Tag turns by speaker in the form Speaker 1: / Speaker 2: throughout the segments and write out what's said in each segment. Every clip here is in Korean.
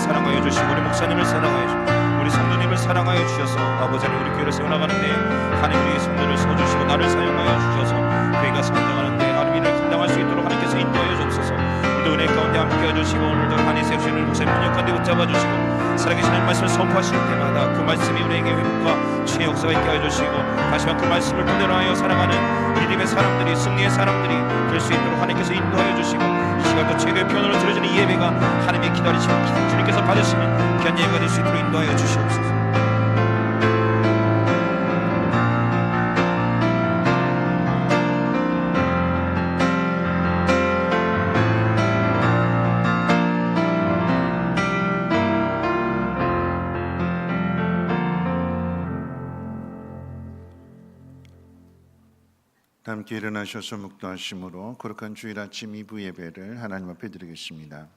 Speaker 1: 사랑하여 주시고 우리 목사님을 사랑하여 주시고 우리 성도님을 사랑하여 주셔서 아버지 하나님 우리 교회를 세워나가는데 하나님 우리 성도를 서주시고 나를 사용하여 주셔서 교회가 성장하는데 하나님 이를 감당할 수 있도록 하나님께서 인도하여 주옵소서. 오늘도 은혜 가운데 함께해 주시고 오늘도 간이 세우시는 목사님 능력 가운데 붙잡아 주시고 살아계신 하나님 말씀을 선포하실 때마다 그 말씀이 우리에게 회복과 치유의 역사가 있게 하여 주시고 다시만 그 말씀을 토대로 하여 살아가는 우리 님의 사람들이 승리의 사람들이 될 수 있도록 하나님께서 인도하여 주시고 이 시간도 최고의 표현으로 들어지는 이 예배가 하나님의 기다리시는 주님께서 받으시는 귀한 예배가 될 수 있도록 인도하여 주시옵소서.
Speaker 2: 함께 일어나셔서 묵도하심으로 거룩한 주일 아침 2부 예배를 하나님 앞에 드리겠습니다.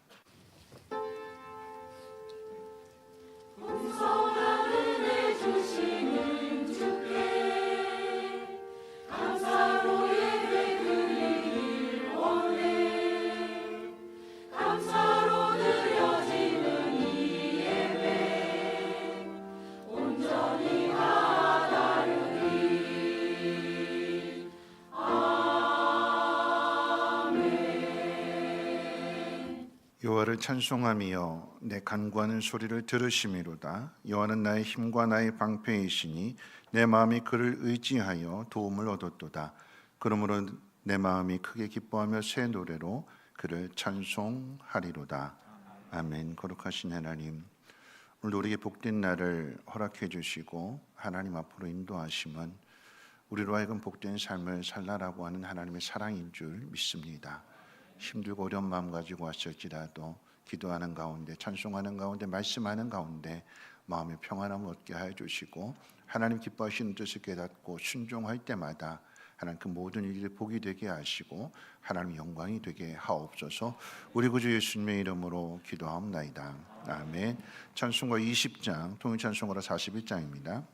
Speaker 2: 여호와를 찬송하며 내 간구하는 소리를 들으심이로다. 여호와는 나의 힘과 나의 방패이시니 내 마음이 그를 의지하여 도움을 얻었도다. 그러므로 내 마음이 크게 기뻐하며 새 노래로 그를 찬송하리로다. 아멘. 거룩하신 하나님, 오늘도 우리에게 복된 날을 허락해 주시고 하나님 앞으로 인도하심은 우리로 하여금 복된 삶을 살라라고 하는 하나님의 사랑인 줄 믿습니다. 힘들고 어려운 마음 가지고 왔을지라도 기도하는 가운데, 찬송하는 가운데, 말씀하는 가운데 마음의 평안함을 얻게 하여 주시고 하나님 기뻐하시는 뜻을 깨닫고 순종할 때마다 하나님 그 모든 일들이 복이 되게 하시고 하나님 영광이 되게 하옵소서. 우리 구주 예수님의 이름으로 기도하옵나이다. 아멘. 찬송가 20장, 통일찬송가로 41장입니다.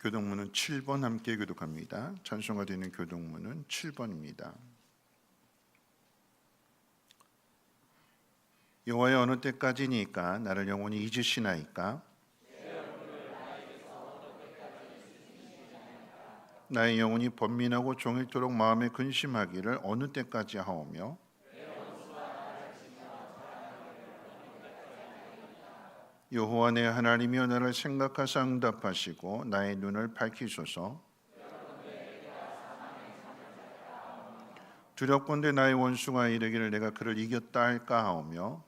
Speaker 2: 교동문은 7번 함께 교독합니다. 찬송가 되는 교동문은 7번입니다. 여호와여 어느 때까지니까 나를 영원히 잊으시나이까? 나의 영혼이 번민하고 종일토록 마음에 근심하기를 어느 때까지 하오며 여호와 내 하나님이여 나를 생각하사 응답하시고 나의 눈을 밝히소서. 두렵건대 나의 원수가 이르기를 내가 그를 이겼다 할까 하오며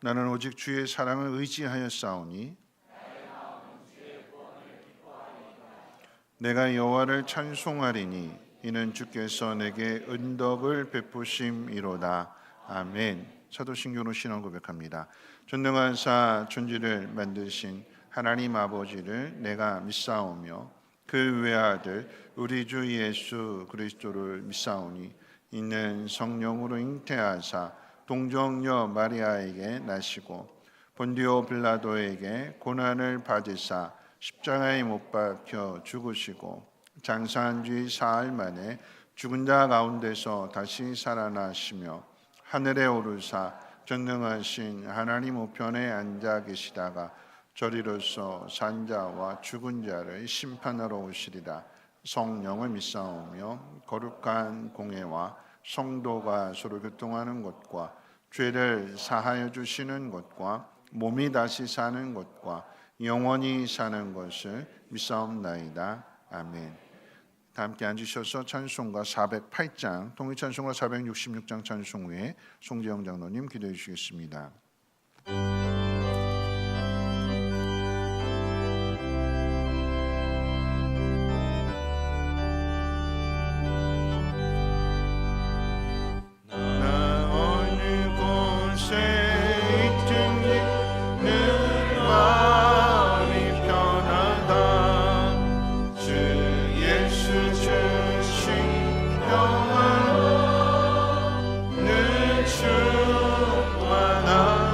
Speaker 2: 나는 오직 주의 사랑을 의지하여 싸우니 내가 여호와를 찬송하리니 이는 주께서 내게 은덕을 베푸심이로다. 아멘. 사도신경으로 신앙 고백합니다. 전능하사 천지를 만드신 하나님 아버지를 내가 믿사오며 그 외아들 우리 주 예수 그리스도를 믿사오니 이는 성령으로 잉태하사 동정녀 마리아에게 나시고 본디오 빌라도에게 고난을 받으사 십자가에 못 박혀 죽으시고 장사한 지 사흘 만에 죽은 자 가운데서 다시 살아나시며 하늘에 오르사 전능하신 하나님 우편에 앉아 계시다가 저리로서 산자와 죽은 자를 심판하러 오시리라. 성령을 믿사오며 거룩한 공회와 성도가 서로 교통하는 것과 죄를 사하여 주시는 것과 몸이 다시 사는 것과 영원히 사는 것을 믿사옵나이다. 아멘. 다 함께 앉으셔서 찬송가 408장, 통일찬송가 466장 찬송 후에 송재영 장로님 기도해 주시겠습니다.
Speaker 3: 충만한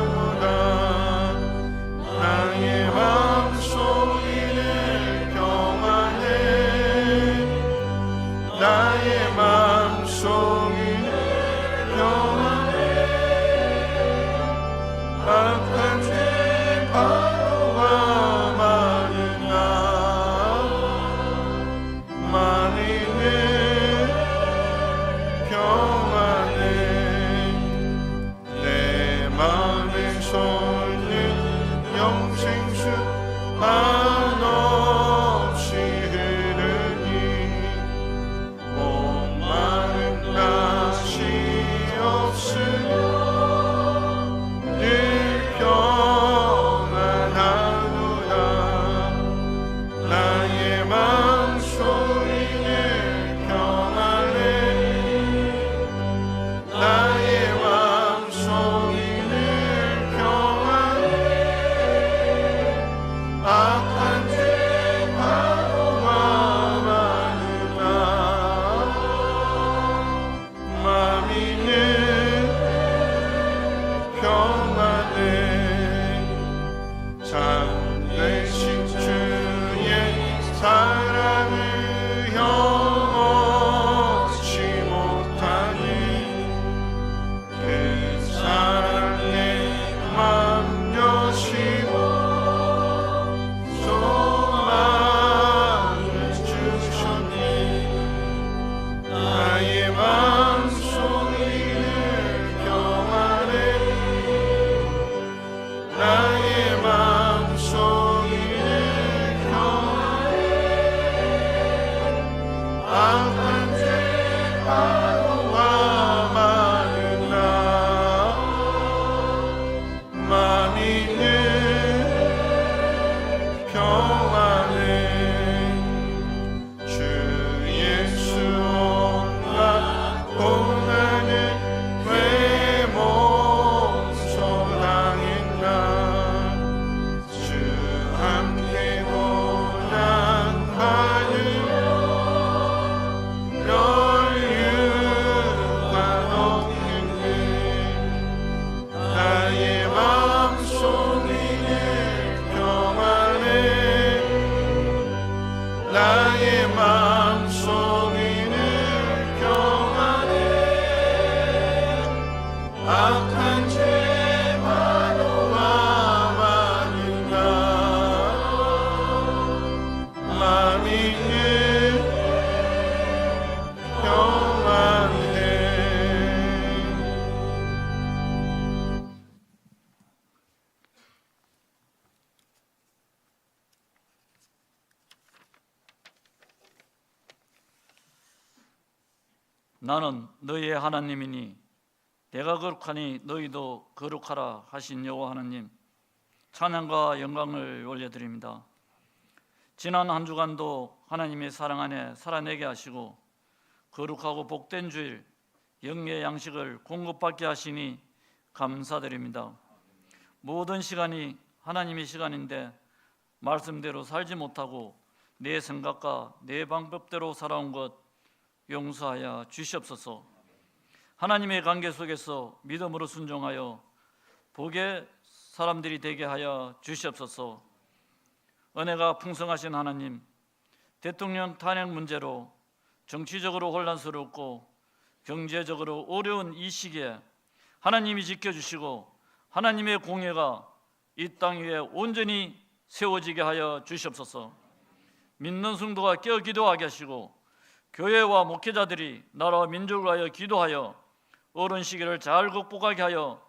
Speaker 3: 나는 너희의 하나님이니 내가 거룩하니 너희도 거룩하라 하신 여호와 하나님, 찬양과 영광을 올려드립니다. 지난 한 주간도 하나님의 사랑 안에 살아내게 하시고 거룩하고 복된 주일 영의 양식을 공급받게 하시니 감사드립니다. 모든 시간이 하나님의 시간인데 말씀대로 살지 못하고 내 생각과 내 방법대로 살아온 것 용서하여 주시옵소서. 하나님의 관계 속에서 믿음으로 순종하여 복의 사람들이 되게 하여 주시옵소서. 은혜가 풍성하신 하나님, 대통령 탄핵 문제로 정치적으로 혼란스럽고 경제적으로 어려운 이 시기에 하나님이 지켜주시고 하나님의 공예가 이 땅 위에 온전히 세워지게 하여 주시옵소서. 믿는 성도가 깨어 기도하게 하시고 교회와 목회자들이 나라와 민족을 위하여 기도하여 어려운 시기를 잘 극복하게 하여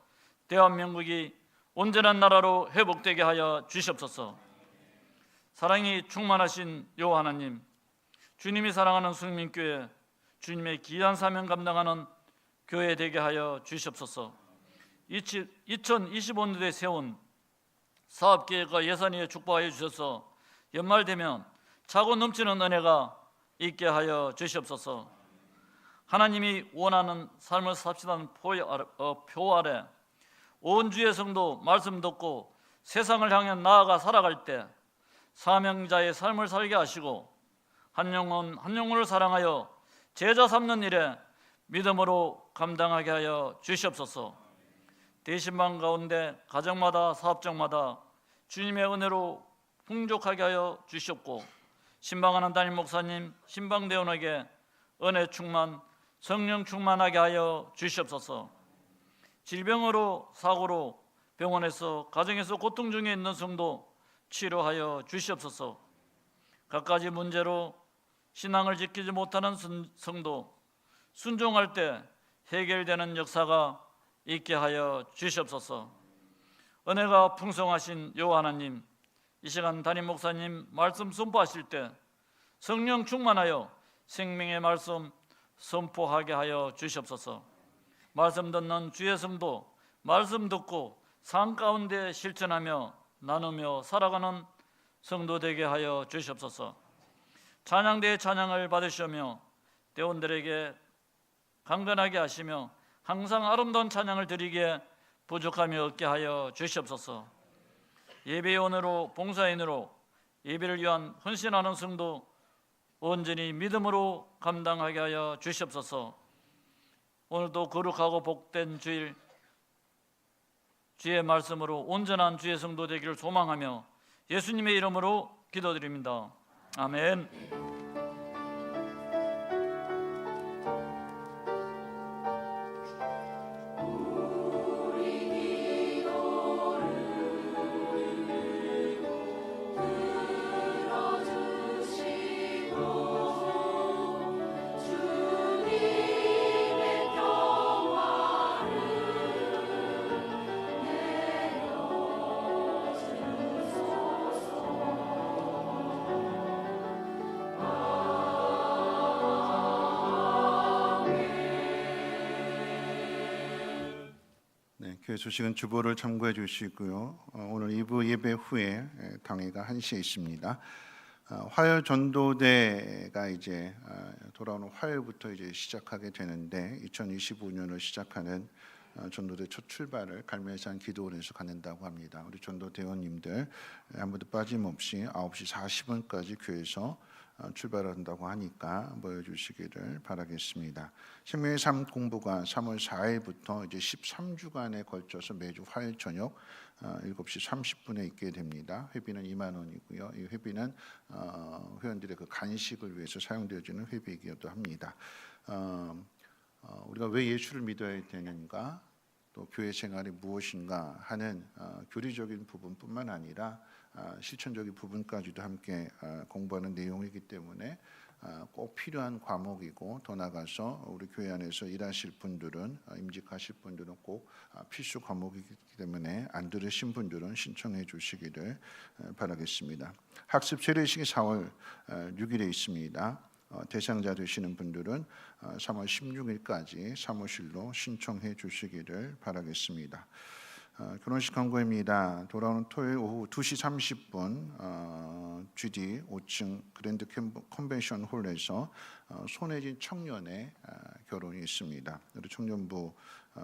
Speaker 3: 대한민국이 온전한 나라로 회복되게 하여 주시옵소서. 사랑이 충만하신 여호와 하나님, 주님이 사랑하는 성민교회, 주님의 귀한 사명 감당하는 교회 되게 하여 주시옵소서. 2025년도에 세운 사업계획과 예산위에 축복하여 주셔서 연말 되면 차고 넘치는 은혜가 있게 하여 주시옵소서. 하나님이 원하는 삶을 삽시다는 표 아래 온 주의 성도 말씀 듣고 세상을 향해 나아가 살아갈 때 사명자의 삶을 살게 하시고 한 영혼 한 영혼을 사랑하여 제자 삼는 일에 믿음으로 감당하게 하여 주시옵소서. 대신방 가운데 가정마다 사업장마다 주님의 은혜로 풍족하게 하여 주시옵고 신방하는 담임 목사님, 신방대원에게 은혜 충만, 성령 충만하게 하여 주시옵소서. 질병으로 사고로 병원에서 가정에서 고통 중에 있는 성도 치료하여 주시옵소서. 갖가지 문제로 신앙을 지키지 못하는 성도 순종할 때 해결되는 역사가 있게 하여 주시옵소서. 은혜가 풍성하신 여호와 하나님, 이 시간 담임 목사님 말씀 선포하실 때 성령 충만하여 생명의 말씀 선포하게 하여 주시옵소서. 말씀 듣는 주의 성도 말씀 듣고 삶 가운데 실천하며 나누며 살아가는 성도 되게 하여 주시옵소서. 찬양대의 찬양을 받으시며 대원들에게 강건하게 하시며 항상 아름다운 찬양을 드리기에 부족함이 없게 하여 주시옵소서. 예배원으로 봉사인으로 예배를 위한 헌신하는 성도 온전히 믿음으로 감당하게 하여 주시옵소서. 오늘도 거룩하고 복된 주일 주의 말씀으로 온전한 주의 성도 되기를 소망하며 예수님의 이름으로 기도드립니다. 아멘.
Speaker 2: 교회 소식은 주보를 참고해 주시고요. 오늘 2부 예배 후에 당회가 1시에 있습니다. 화요 전도대가 이제 돌아오는 화요일부터 이제 시작하게 되는데 2025년을 시작하는 전도대 첫 출발을 갈매산 기도원에서 갖는다고 합니다. 우리 전도대원님들 아무도 빠짐없이 9시 40분까지 교회에서 출발한다고 하니까 모여주시기를 바라겠습니다. 생명의 삶 공부가 3월 4일부터 이제 13주간에 걸쳐서 매주 화요일 저녁 7시 30분에 있게 됩니다. 회비는 2만 원이고요. 이 회비는 회원들의 그 간식을 위해서 사용되어지는 회비이기도 합니다. 우리가 왜 예수를 믿어야 되는가, 또 교회 생활이 무엇인가 하는 교리적인 부분뿐만 아니라 실천적인 부분까지도 함께 공부하는 내용이기 때문에 꼭 필요한 과목이고, 더 나아가서 우리 교회 안에서 일하실 분들은, 임직하실 분들은 꼭 필수 과목이기 때문에 안 들으신 분들은 신청해 주시기를 바라겠습니다. 학습 재래식이 4월 6일에 있습니다. 대상자 되시는 분들은 3월 16일까지 사무실로 신청해 주시기를 바라겠습니다. 결혼식 광고입니다. 돌아오는 토요일 오후 2시 30분 GD 5층 그랜드 컨벤션 홀에서 손혜진 청년의 결혼이 있습니다. 우리 청년부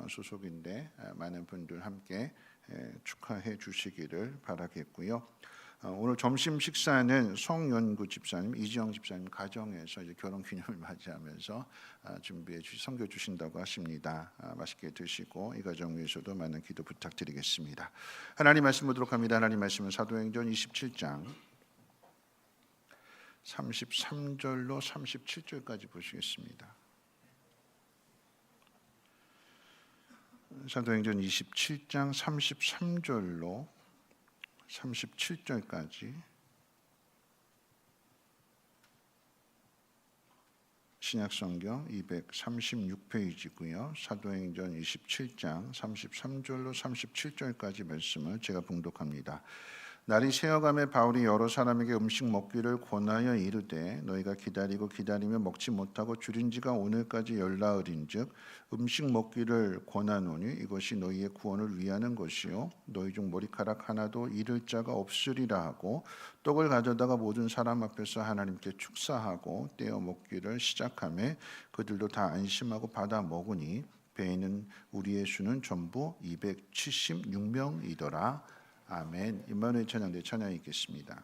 Speaker 2: 소속인데 많은 분들 함께 축하해 주시기를 바라겠고요. 오늘 점심 식사는 성연구 집사님, 이지영 집사님 가정에서 이제 결혼 기념을 맞이하면서 준비해 섬겨 주신다고 하십니다. 맛있게 드시고 이 가정 위해서도 많은 기도 부탁드리겠습니다. 하나님 말씀 보도록 합니다. 하나님 말씀은 사도행전 27장 33절로 37절까지 보시겠습니다. 사도행전 27장 33절로 37절까지 신약성경 236페이지고요. 사도행전 27장 33절로 37절까지 말씀을 제가 봉독합니다. 날이 새어가매 바울이 여러 사람에게 음식 먹기를 권하여 이르되 너희가 기다리며 먹지 못하고 줄인 지가 오늘까지 열나흘인즉 음식 먹기를 권하노니 이것이 너희의 구원을 위하는 것이요 너희 중 머리카락 하나도 잃을 자가 없으리라 하고 떡을 가져다가 모든 사람 앞에서 하나님께 축사하고 떼어 먹기를 시작하매 그들도 다 안심하고 받아 먹으니 배에 있는 우리의 수는 전부 276명이더라. 아멘. 임마누엘 찬양대 찬양 읽겠습니다.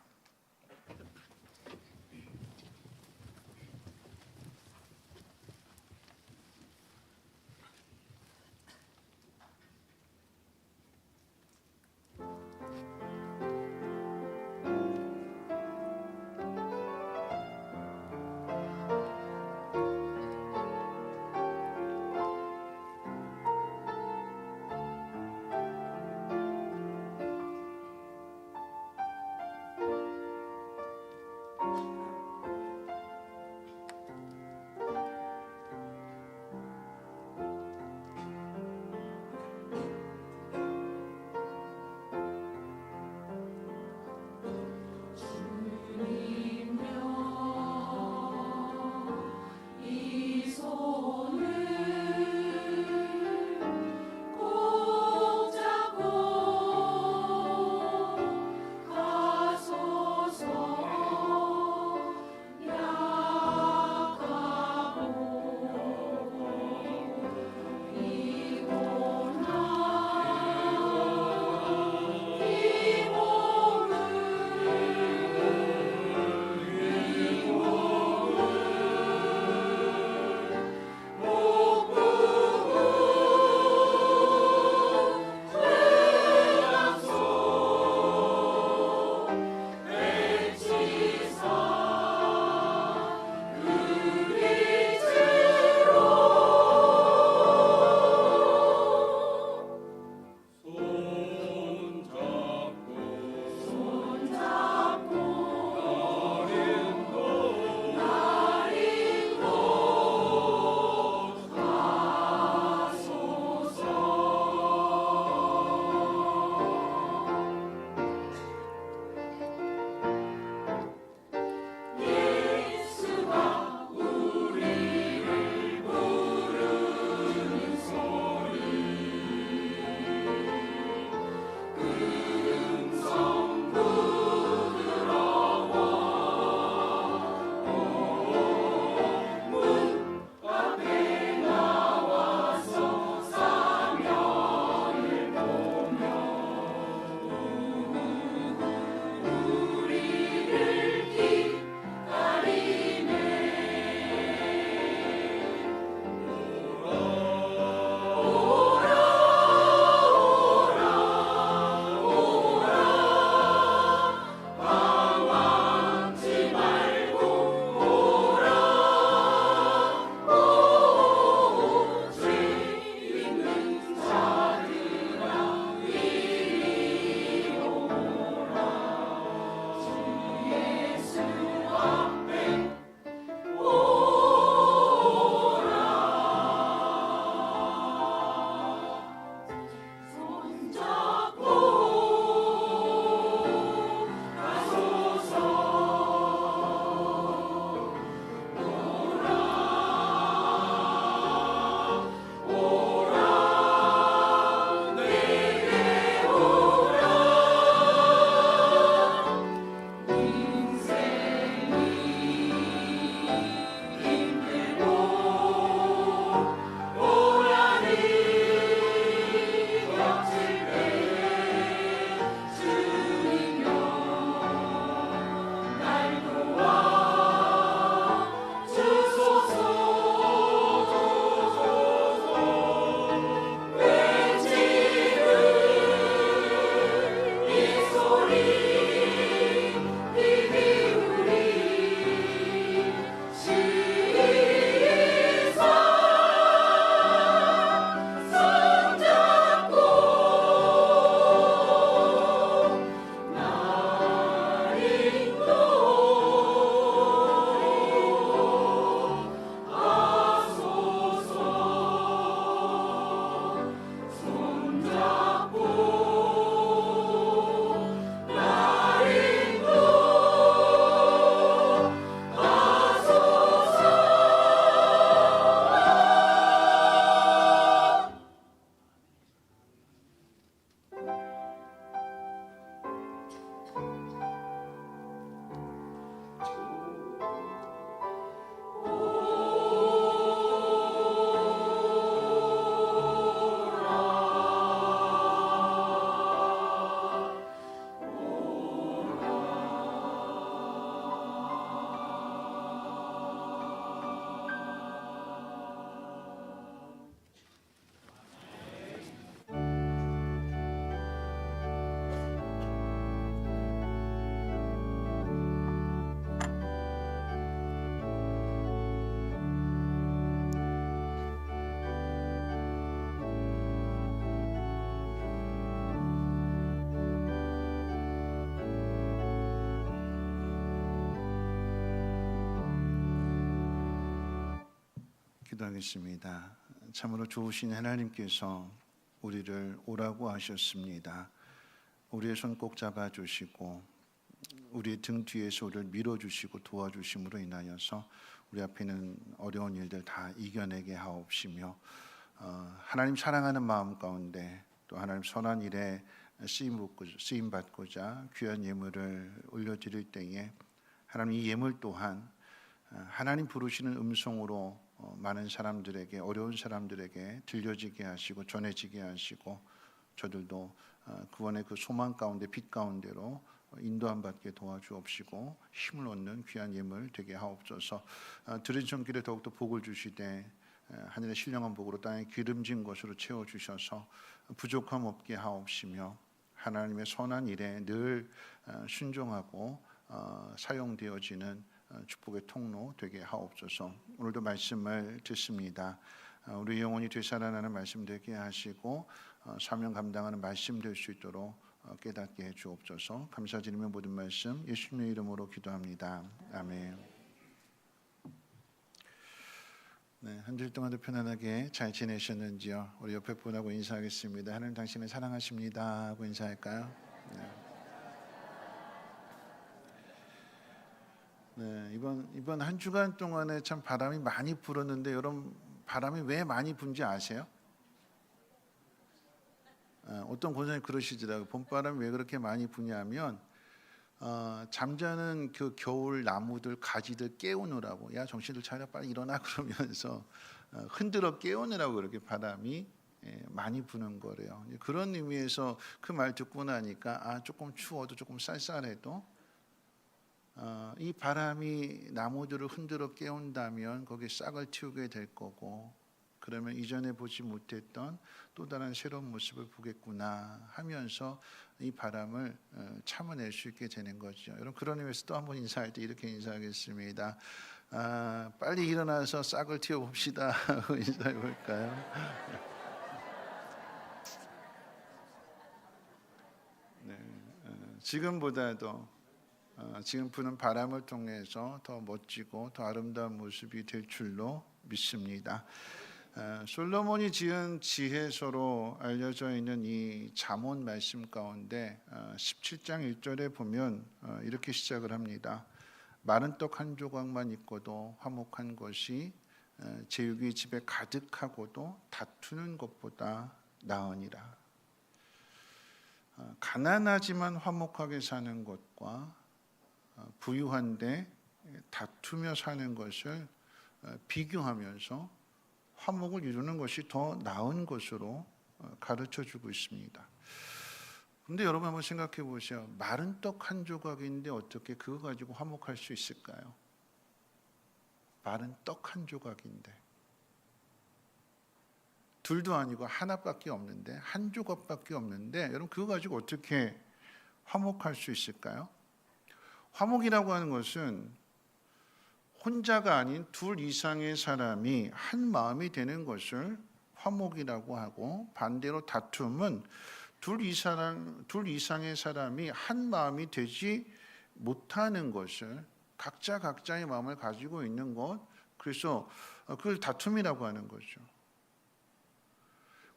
Speaker 2: 기도하겠습니다. 참으로 좋으신 하나님께서 우리를 오라고 하셨습니다. 우리의 손 꼭 잡아주시고 우리의 등 뒤에서 우리를 밀어주시고 도와주심으로 인하여서 우리 앞에 있는 어려운 일들 다 이겨내게 하옵시며 하나님 사랑하는 마음 가운데 또 하나님 선한 일에 쓰임 받고자 귀한 예물을 올려드릴 때에 하나님 이 예물 또한 하나님 부르시는 음성으로 많은 사람들에게 어려운 사람들에게 들려지게 하시고 전해지게 하시고 저들도 구원의 그 소망 가운데 빛 가운데로 인도함 받게 도와주옵시고 힘을 얻는 귀한 예물 되게 하옵소서. 들은 손길에 더욱더 복을 주시되 하늘의 신령한 복으로 땅에 기름진 것으로 채워주셔서 부족함 없게 하옵시며 하나님의 선한 일에 늘 순종하고 사용되어지는 축복의 통로 되게 하옵소서. 오늘도 말씀을 듣습니다. 우리 영혼이 되살아나는 말씀 되게 하시고 사명 감당하는 말씀 될 수 있도록 깨닫게 해 주옵소서. 감사드리며 모든 말씀 예수님의 이름으로 기도합니다. 아멘. 네, 한 주일 동안도 편안하게 잘 지내셨는지요? 우리 옆에 분하고 인사하겠습니다. 하나님 당신을 사랑하십니다 하고 인사할까요? 네, 이번 한 주간 동안에 참 바람이 많이 불었는데 여러분 바람이 왜 많이 분지 아세요? 어떤 고전이 그러시더라고요. 봄바람이 왜 그렇게 많이 부냐면 잠자는 그 겨울 나무들 가지들 깨우느라고, 야 정신들 차려 빨리 일어나 그러면서 흔들어 깨우느라고 그렇게 바람이 많이 부는 거래요. 그런 의미에서 그 말 듣고 나니까 조금 추워도 조금 쌀쌀해도 이 바람이 나무들을 흔들어 깨운다면 거기에 싹을 틔우게 될 거고, 그러면 이전에 보지 못했던 또 다른 새로운 모습을 보겠구나 하면서 이 바람을 참아낼 수 있게 되는 거죠. 여러분 그런 의미에서 또 한번 인사할 때 이렇게 인사하겠습니다. 빨리 일어나서 싹을 틔워봅시다. 인사해 볼까요? 네, 지금보다도 지금 부는 바람을 통해서 더 멋지고 더 아름다운 모습이 될 줄로 믿습니다. 솔로몬이 지은 지혜서로 알려져 있는 이 잠언 말씀 가운데 17장 1절에 보면 이렇게 시작을 합니다. 마른 떡 한 조각만 있고도 화목한 것이 제육이 집에 가득하고도 다투는 것보다 나으니라. 가난하지만 화목하게 사는 것과 부유한데 다투며 사는 것을 비교하면서 화목을 이루는 것이 더 나은 것으로 가르쳐주고 있습니다. 그런데 여러분 한번 생각해 보세요. 마른 떡 한 조각인데 어떻게 그거 가지고 화목할 수 있을까요? 마른 떡 한 조각인데, 둘도 아니고 하나밖에 없는데, 한 조각밖에 없는데 여러분 그거 가지고 어떻게 화목할 수 있을까요? 화목이라고 하는 것은 혼자가 아닌 둘 이상의 사람이 한 마음이 되는 것을 화목이라고 하고, 반대로 다툼은 둘 이상의 사람이 한 마음이 되지 못하는 것을, 각자의 마음을 가지고 있는 것, 그래서 그걸 다툼이라고 하는 거죠.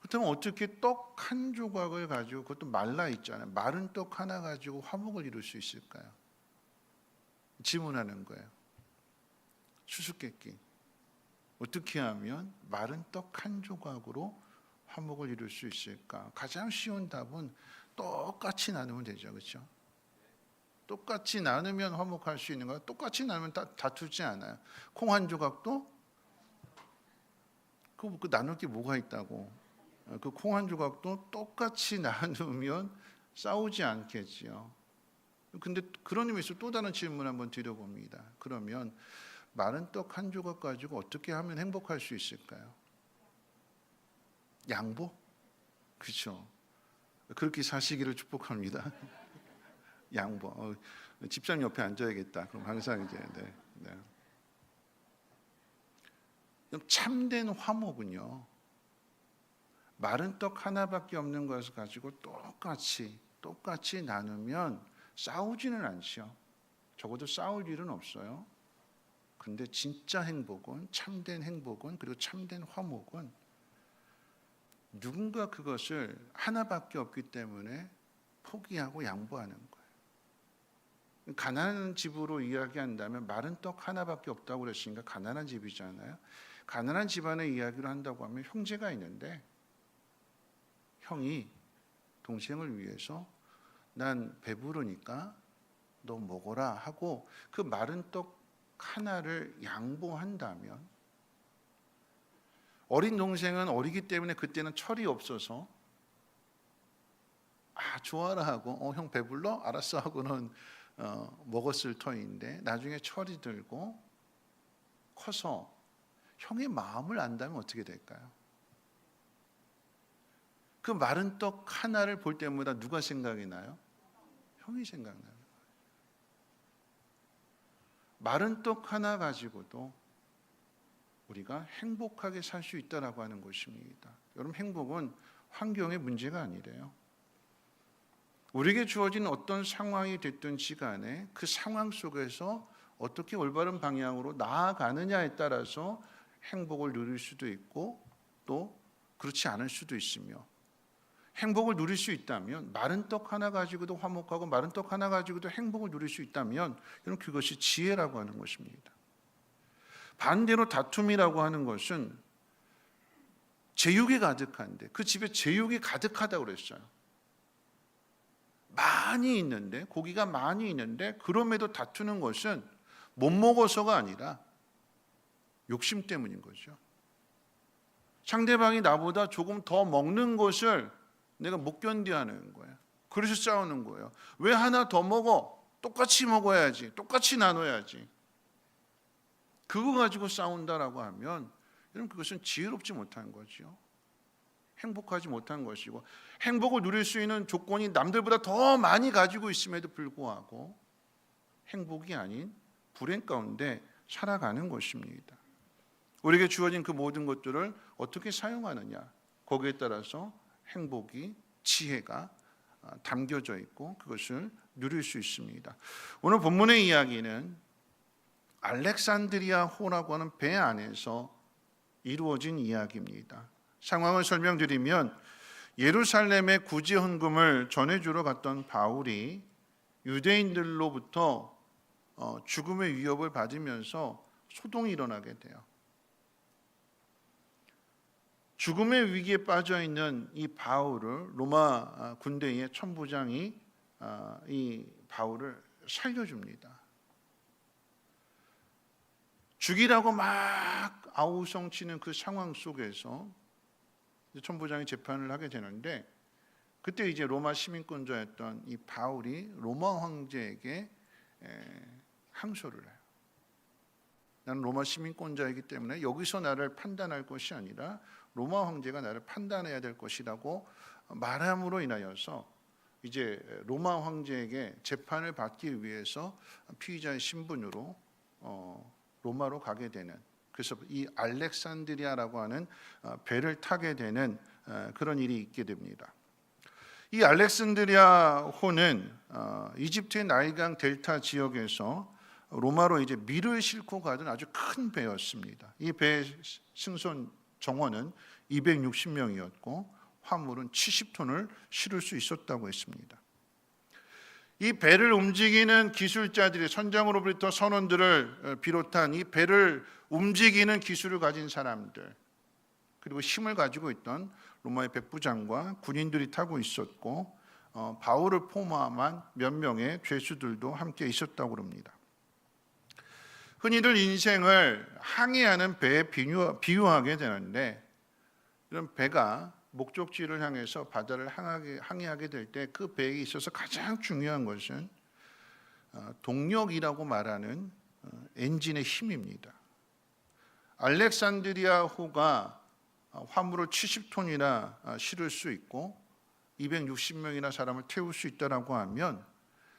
Speaker 2: 그렇다면 어떻게 떡 한 조각을 가지고, 그것도 말라 있잖아요. 마른 떡 하나 가지고 화목을 이룰 수 있을까요? 질문하는 거예요. 수수께끼. 어떻게 하면 마른 떡 한 조각으로 화목을 이룰 수 있을까? 가장 쉬운 답은 똑같이 나누면 되죠, 그렇죠? 똑같이 나누면 화목할 수 있는 거야. 똑같이 나누면 다투지 않아요. 콩 한 조각도 그 나눌 게 뭐가 있다고? 그 콩 한 조각도 똑같이 나누면 싸우지 않겠지요. 근데 그런 의미에서 또 다른 질문 한번 드려봅니다. 그러면 마른 떡 한 조각 가지고 어떻게 하면 행복할 수 있을까요? 양보? 그렇죠. 그렇게 사시기를 축복합니다. 양보. 집사님 옆에 앉아야겠다. 그럼 항상 이제 참된 화목은요, 마른 떡 하나밖에 없는 것을 가지고 똑같이 나누면 싸우지는 않죠. 적어도 싸울 일은 없어요. 근데 진짜 행복은, 참된 행복은, 그리고 참된 화목은 누군가 그것을 하나밖에 없기 때문에 포기하고 양보하는 거예요. 가난한 집으로 이야기한다면 마른 떡 하나밖에 없다고 그랬으니까 가난한 집이잖아요. 가난한 집안의 이야기를 한다고 하면 형제가 있는데 형이 동생을 위해서 난 배부르니까 너 먹어라 하고 그 마른 떡 하나를 양보한다면, 어린 동생은 어리기 때문에 그때는 철이 없어서 좋아라 하고 형 배불러? 알았어 하고는 먹었을 터인데, 나중에 철이 들고 커서 형의 마음을 안다면 어떻게 될까요? 그 마른 떡 하나를 볼 때마다 누가 생각이 나요? 형이 생각나는 거예요. 마른 떡 하나 가지고도 우리가 행복하게 살 수 있다라고 하는 것입니다. 여러분, 행복은 환경의 문제가 아니래요. 우리에게 주어진 어떤 상황이 됐든지 간에 그 상황 속에서 어떻게 올바른 방향으로 나아가느냐에 따라서 행복을 누릴 수도 있고 또 그렇지 않을 수도 있으며, 행복을 누릴 수 있다면, 마른 떡 하나 가지고도 화목하고 마른 떡 하나 가지고도 행복을 누릴 수 있다면, 여러분, 그것이 지혜라고 하는 것입니다. 반대로 다툼이라고 하는 것은 제육이 가득한데, 그 집에 제육이 가득하다고 그랬어요. 많이 있는데, 고기가 많이 있는데 그럼에도 다투는 것은 못 먹어서가 아니라 욕심 때문인 거죠. 상대방이 나보다 조금 더 먹는 것을 내가 못 견디하는 거예요. 그래서 싸우는 거예요. 왜 하나 더 먹어? 똑같이 먹어야지. 똑같이 나눠야지. 그거 가지고 싸운다라고 하면, 여러분, 그것은 지혜롭지 못한 거죠. 행복하지 못한 것이고, 행복을 누릴 수 있는 조건이 남들보다 더 많이 가지고 있음에도 불구하고 행복이 아닌 불행 가운데 살아가는 것입니다. 우리에게 주어진 그 모든 것들을 어떻게 사용하느냐, 거기에 따라서 행복이, 지혜가 담겨져 있고 그것을 누릴 수 있습니다. 오늘 본문의 이야기는 알렉산드리아 호라고 하는 배 안에서 이루어진 이야기입니다. 상황을 설명드리면, 예루살렘에 구제 헌금을 전해주러 갔던 바울이 유대인들로부터 죽음의 위협을 받으면서 소동이 일어나게 돼요. 죽음의 위기에 빠져 있는 이 바울을 로마 군대의 천부장이 이 바울을 살려줍니다. 죽이라고 막 아우성치는 그 상황 속에서 천부장이 재판을 하게 되는데, 그때 이제 로마 시민권자였던 이 바울이 로마 황제에게 항소를 해요. 나는 로마 시민권자이기 때문에 여기서 나를 판단할 것이 아니라 로마 황제가 나를 판단해야 될 것이라고 말함으로 인하여서 이제 로마 황제에게 재판을 받기 위해서 피의자의 신분으로 로마로 가게 되는, 그래서 이 알렉산드리아라고 하는 배를 타게 되는 그런 일이 있게 됩니다. 이 알렉산드리아호는 이집트의 나일강 델타 지역에서 로마로 이제 밀을 싣고 가던 아주 큰 배였습니다. 이 배의 승선 정원은 260명이었고 화물은 70톤을 실을 수 있었다고 했습니다. 이 배를 움직이는 기술자들이, 선장으로부터 선원들을 비롯한 이 배를 움직이는 기술을 가진 사람들, 그리고 힘을 가지고 있던 로마의 백부장과 군인들이 타고 있었고, 바울을 포함한 몇 명의 죄수들도 함께 있었다고 합니다. 흔히들 인생을 항해하는 배에 비유하게 되는데, 이런 배가 목적지를 향해서 바다를 항해하게 될 때 그 배에 있어서 가장 중요한 것은 동력이라고 말하는 엔진의 힘입니다. 알렉산드리아호가 화물을 70톤이나 실을 수 있고 260명이나 사람을 태울 수 있다라고 하면,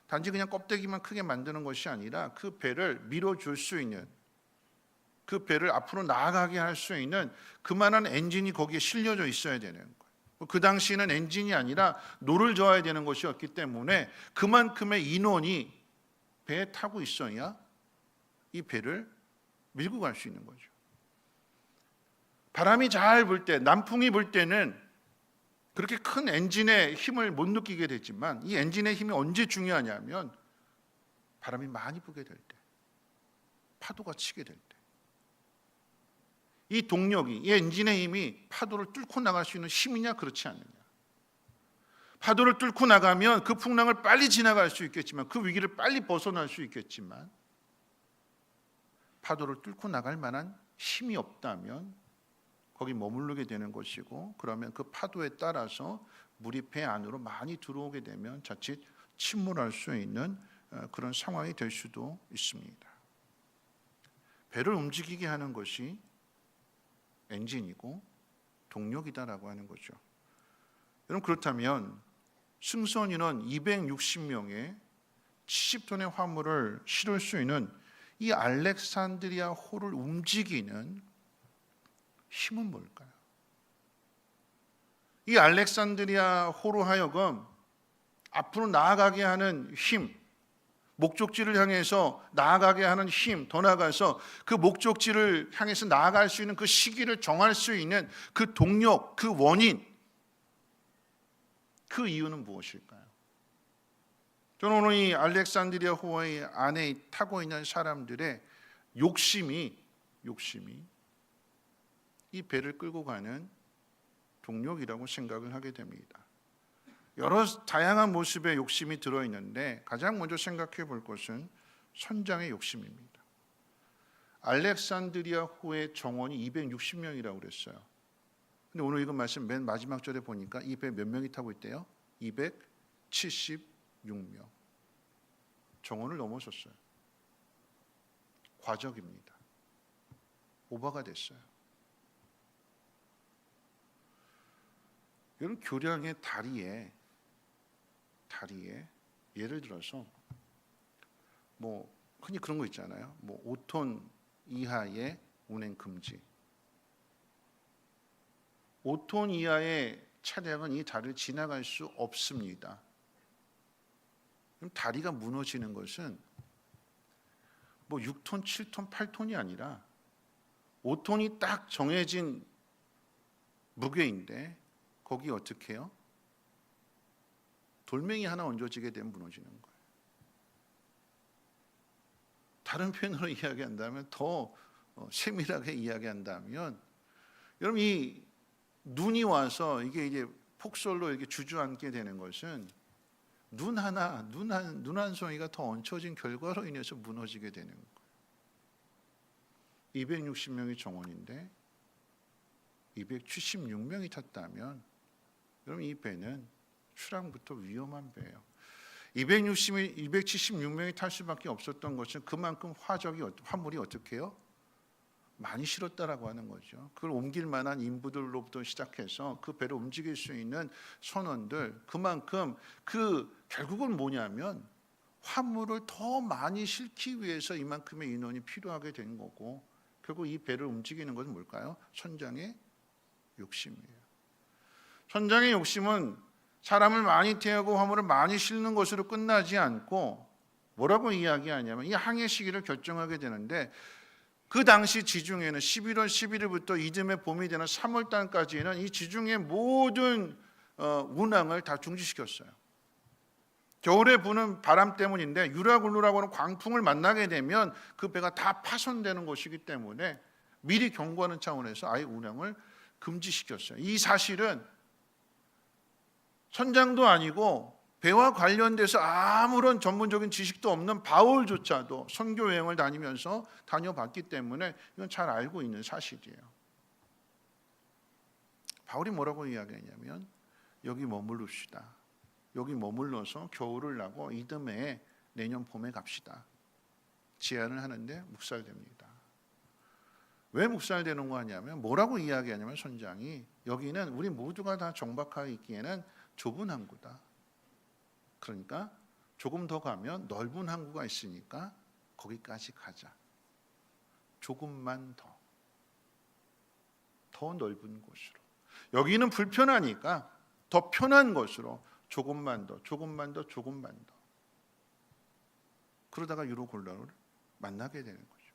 Speaker 2: 단지 그냥 껍데기만 크게 만드는 것이 아니라 그 배를 밀어줄 수 있는, 그 배를 앞으로 나아가게 할 수 있는 그만한 엔진이 거기에 실려져 있어야 되는 거예요. 그 당시에는 엔진이 아니라 노를 저어야 되는 것이었기 때문에 그만큼의 인원이 배에 타고 있어야 이 배를 밀고 갈 수 있는 거죠. 바람이 잘 불 때, 남풍이 불 때는 그렇게 큰 엔진의 힘을 못 느끼게 됐지만 이 엔진의 힘이 언제 중요하냐면 바람이 많이 불게 될 때, 파도가 치게 될 때, 이 동력이, 이 엔진의 힘이 파도를 뚫고 나갈 수 있는 힘이냐 그렇지 않느냐. 파도를 뚫고 나가면 그 풍랑을 빨리 지나갈 수 있겠지만, 그 위기를 빨리 벗어날 수 있겠지만, 파도를 뚫고 나갈 만한 힘이 없다면 거기 머무르게 되는 것이고, 그러면 그 파도에 따라서 물이 배 안으로 많이 들어오게 되면 자칫 침몰할 수 있는 그런 상황이 될 수도 있습니다. 배를 움직이게 하는 것이 엔진이고 동력이다라고 하는 거죠. 여러분, 그렇다면 승선 인원 260명의 70톤의 화물을 실을 수 있는 이 알렉산드리아 호를 움직이는 힘은 뭘까요? 이 알렉산드리아 호로 하여금 앞으로 나아가게 하는 힘, 목적지를 향해서 나아가게 하는 힘, 더 나아가서 그 목적지를 향해서 나아갈 수 있는 그 시기를 정할 수 있는 그 동력, 그 원인, 그 이유는 무엇일까요? 저는 오늘 이 알렉산드리아 호의 안에 타고 있는 사람들의 욕심이 이 배를 끌고 가는 동력이라고 생각을 하게 됩니다. 여러 다양한 모습의 욕심이 들어있는데 가장 먼저 생각해 볼 것은 선장의 욕심입니다. 알렉산드리아 호의 정원이 260명이라고 그랬어요. 근데 오늘 읽은 말씀 맨 마지막 절에 보니까 이 배 몇 명이 타고 있대요? 276명. 정원을 넘어섰어요. 과적입니다. 오버가 됐어요. 여러분, 교량의 다리에 예를 들어서 뭐 흔히 그런 거 있잖아요. 뭐 5톤 이하의 운행 금지. 5톤 이하의 차량은 이 다리를 지나갈 수 없습니다. 그럼 다리가 무너지는 것은 뭐 6톤, 7톤, 8톤이 아니라 5톤이 딱 정해진 무게인데 거기 어떻게 해요? 돌멩이 하나 얹어지게 되면 무너지는 거예요. 다른 표현으로 이야기한다면, 더 세밀하게 이야기한다면, 여러분, 이 눈이 와서 이게 이제 폭설로 이렇게 주저앉게 되는 것은 눈 한 송이가 더 얹혀진 결과로 인해서 무너지게 되는 거예요. 260명이 정원인데 276명이 탔다면, 여러분, 이 배는 출항부터 위험한 배예요. 276명이 탈 수밖에 없었던 것은 그만큼 화물이 어떻게 해요? 많이 실었다라고 하는 거죠. 그걸 옮길 만한 인부들로부터 시작해서 그 배를 움직일 수 있는 선원들, 그만큼 결국은 뭐냐면 화물을 더 많이 싣기 위해서 이만큼의 인원이 필요하게 된 거고, 결국 이 배를 움직이는 것은 뭘까요? 선장의 욕심이에요. 선장의 욕심은 사람을 많이 태우고 화물을 많이 싣는 것으로 끝나지 않고 뭐라고 이야기하냐면, 이 항해 시기를 결정하게 되는데, 그 당시 지중해는 11월 11일부터 이듬해 봄이 되는 3월 달까지는 이 지중해 모든 운항을 다 중지시켰어요. 겨울에 부는 바람 때문인데, 유라굴루라고 하는 광풍을 만나게 되면 그 배가 다 파손되는 것이기 때문에 미리 경고하는 차원에서 아예 운항을 금지시켰어요. 이 사실은 선장도 아니고 배와 관련돼서 아무런 전문적인 지식도 없는 바울조차도 선교 여행을 다녀봤기 때문에 이건 잘 알고 있는 사실이에요. 바울이 뭐라고 이야기했냐면, 여기 머무릅시다. 여기 머물러서 겨울을 나고 이듬해 내년 봄에 갑시다. 제안을 하는데 묵살됩니다. 왜 묵살되는 거 하냐면, 뭐라고 이야기하냐면, 선장이 여기는 우리 모두가 다 정박하여 있기에는 좁은 항구다. 그러니까 조금 더 가면 넓은 항구가 있으니까 거기까지 가자. 조금만 더 넓은 곳으로. 여기는 불편하니까 더 편한 곳으로 조금만 더. 그러다가 유로굴루를 만나게 되는 거죠.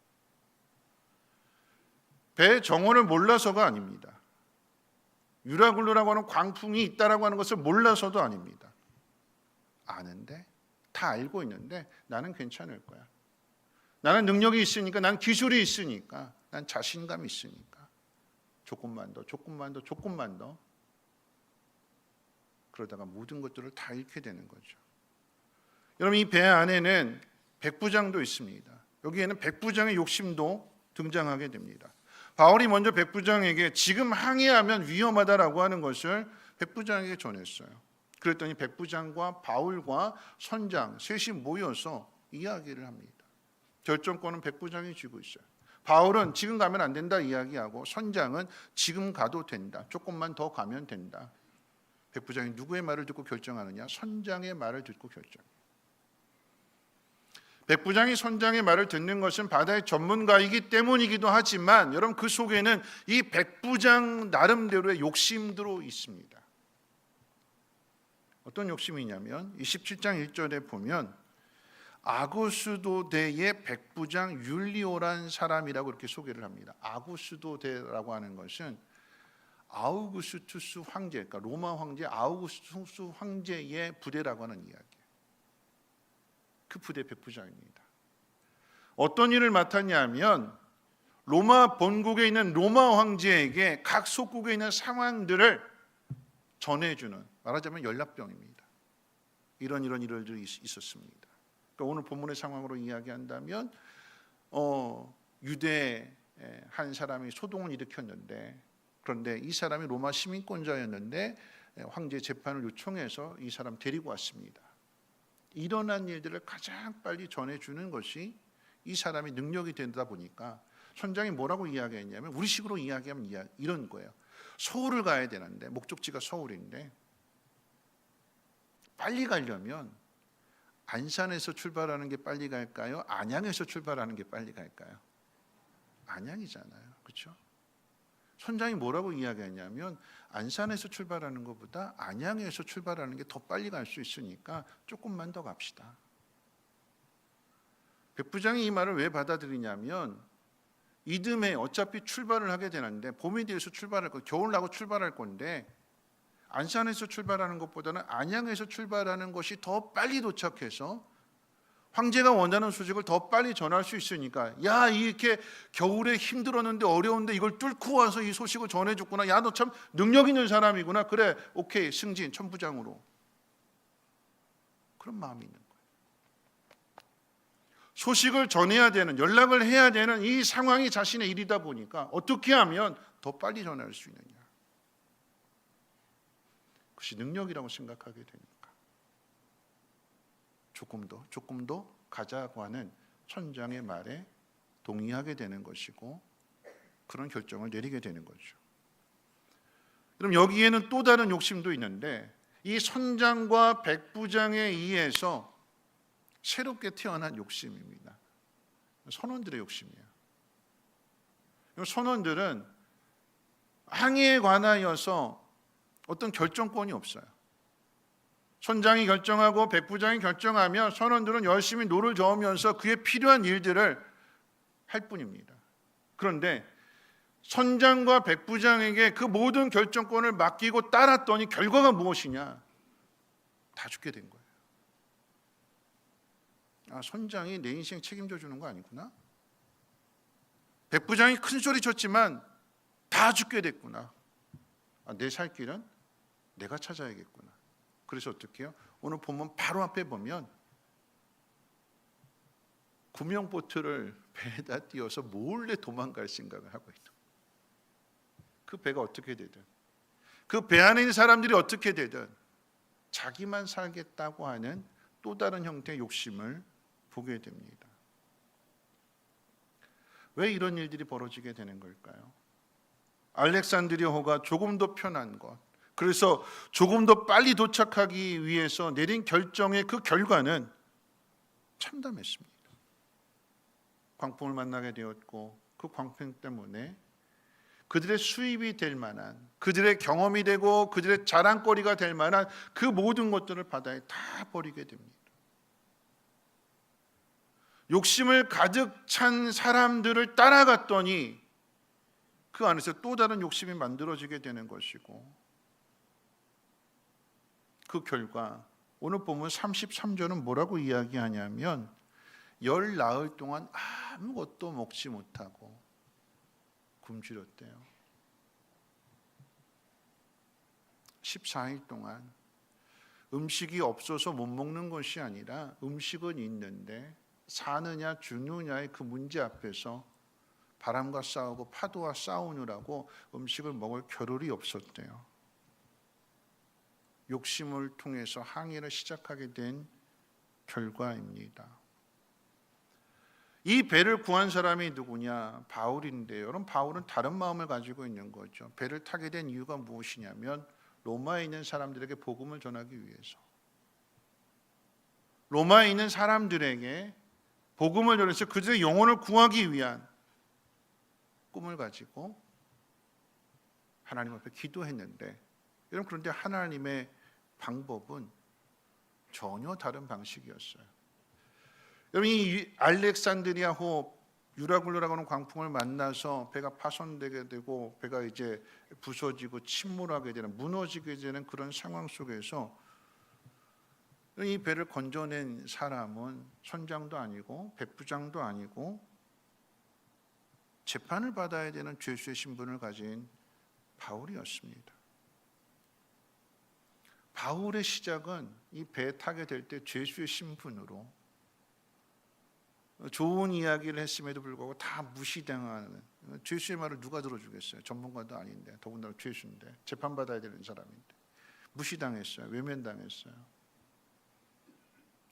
Speaker 2: 배의 정원을 몰라서가 아닙니다. 유라굴루라고 하는 광풍이 있다라고 하는 것을 몰라서도 아닙니다. 아는데, 다 알고 있는데 나는 괜찮을 거야. 나는 능력이 있으니까, 난 기술이 있으니까, 난 자신감이 있으니까 조금만 더, 조금만 더, 조금만 더, 그러다가 모든 것들을 다 잃게 되는 거죠. 여러분, 이 배 안에는 백부장도 있습니다. 여기에는 백부장의 욕심도 등장하게 됩니다. 바울이 먼저 백부장에게 지금 항해하면 위험하다라고 하는 것을 백부장에게 전했어요. 그랬더니 백부장과 바울과 선장 셋이 모여서 이야기를 합니다. 결정권은 백부장이 쥐고 있어요. 바울은 지금 가면 안 된다 이야기하고, 선장은 지금 가도 된다, 조금만 더 가면 된다. 백부장이 누구의 말을 듣고 결정하느냐? 선장의 말을 듣고 결정. 백부장이 선장의 말을 듣는 것은 바다의 전문가이기 때문이기도 하지만, 여러분, 그 속에는 이 백부장 나름대로의 욕심도 있습니다. 어떤 욕심이냐면 27장 1절에 보면 아구스도대의 백부장 율리오란 사람이라고 이렇게 소개를 합니다. 아구스도대라고 하는 것은 아우구스투스 황제, 그러니까 로마 황제 아우구스투스 황제의 부대라고 하는 이야기예요. 그 부대 백부장입니다. 어떤 일을 맡았냐면 로마 본국에 있는 로마 황제에게 각 속국에 있는 상황들을 전해주는, 말하자면 연락병입니다. 이런 일들이 있었습니다. 그러니까 오늘 본문의 상황으로 이야기한다면 유대 한 사람이 소동을 일으켰는데, 그런데 이 사람이 로마 시민권자였는데 황제 재판을 요청해서 이 사람 데리고 왔습니다. 일어난 일들을 가장 빨리 전해주는 것이 이 사람의 능력이 되다 보니까 선장이 뭐라고 이야기했냐면, 우리식으로 이야기하면 이런 거예요. 서울을 가야 되는데, 목적지가 서울인데 빨리 가려면 안산에서 출발하는 게 빨리 갈까요? 안양에서 출발하는 게 빨리 갈까요? 안양이잖아요. 그렇죠? 선장이 뭐라고 이야기했냐면, 안산에서 출발하는 것보다 안양에서 출발하는 게 더 빨리 갈 수 있으니까 조금만 더 갑시다. 백부장이 이 말을 왜 받아들이냐면, 이듬해 어차피 출발을 하게 되는데, 봄이 되어서 출발할 거, 겨울 나고 출발할 건데, 안산에서 출발하는 것보다는 안양에서 출발하는 것이 더 빨리 도착해서 황제가 원하는 소식을 더 빨리 전할 수 있으니까, 야, 이렇게 겨울에 힘들었는데 어려운데 이걸 뚫고 와서 이 소식을 전해줬구나. 야, 너 참 능력 있는 사람이구나. 그래, 오케이, 승진, 천부장으로. 그런 마음이 있는 거예요. 소식을 전해야 되는, 연락을 해야 되는 이 상황이 자신의 일이다 보니까 어떻게 하면 더 빨리 전할 수 있느냐. 그것이 능력이라고 생각하게 됩니까? 조금 더 가자고 하는 선장의 말에 동의하게 되는 것이고, 그런 결정을 내리게 되는 거죠. 그럼 여기에는 또 다른 욕심도 있는데, 이 선장과 백부장에 의해서 새롭게 태어난 욕심입니다. 선원들의 욕심이에요. 선원들은 항해에 관하여서 어떤 결정권이 없어요. 선장이 결정하고 백부장이 결정하면 선원들은 열심히 노를 저으면서 그에 필요한 일들을 할 뿐입니다. 그런데 선장과 백부장에게 그 모든 결정권을 맡기고 따랐더니 결과가 무엇이냐? 다 죽게 된 거예요. 아, 선장이 내 인생 책임져 주는 거 아니구나. 백부장이 큰 소리 쳤지만 다 죽게 됐구나. 아, 내 살 길은 내가 찾아야겠구나. 그래서 어떻게 해요? 오늘 보면 바로 앞에 보면 구명보트를 배에다 띄워서 몰래 도망갈 생각을 하고 있는, 그 배가 어떻게 되든, 그 배 안에 있는 사람들이 어떻게 되든 자기만 살겠다고 하는 또 다른 형태의 욕심을 보게 됩니다. 왜 이런 일들이 벌어지게 되는 걸까요? 알렉산드리아호가 조금 더 편한 것, 그래서 조금 더 빨리 도착하기 위해서 내린 결정의 그 결과는 참담했습니다. 광풍을 만나게 되었고, 그 광풍 때문에 그들의 수입이 될 만한, 그들의 경험이 되고 그들의 자랑거리가 될 만한 그 모든 것들을 바다에 다 버리게 됩니다. 욕심을 가득 찬 사람들을 따라갔더니 그 안에서 또 다른 욕심이 만들어지게 되는 것이고, 그 결과 오늘 보면 33절은 뭐라고 이야기하냐면 열 나흘 동안 아무것도 먹지 못하고 굶주렸대요. 14일 동안 음식이 없어서 못 먹는 것이 아니라 음식은 있는데 사느냐 죽느냐의 그 문제 앞에서 바람과 싸우고 파도와 싸우느라고 음식을 먹을 겨를이 없었대요. 욕심을 통해서 항해를 시작하게 된 결과입니다. 이 배를 구한 사람이 누구냐? 바울인데요. 여러분, 바울은 다른 마음을 가지고 있는 거죠. 배를 타게 된 이유가 무엇이냐면 로마에 있는 사람들에게 복음을 전하기 위해서, 로마에 있는 사람들에게 복음을 전해서 그들의 영혼을 구하기 위한 꿈을 가지고 하나님 앞에 기도했는데, 여러분, 그런데 하나님의 방법은 전혀 다른 방식이었어요. 여러분, 이 알렉산드리아호 유라굴로라고 하는 광풍을 만나서 배가 파손되게 되고 배가 이제 부서지고 침몰하게 되는, 무너지게 되는 그런 상황 속에서 이 배를 건져낸 사람은 선장도 아니고 백부장도 아니고 재판을 받아야 되는 죄수의 신분을 가진 바울이었습니다. 바울의 시작은 이 배에 타게 될 때 죄수의 신분으로 좋은 이야기를 했음에도 불구하고 다 무시당하는, 죄수의 말을 누가 들어주겠어요? 전문가도 아닌데, 더군다나 죄수인데, 재판받아야 되는 사람인데 무시당했어요. 외면당했어요.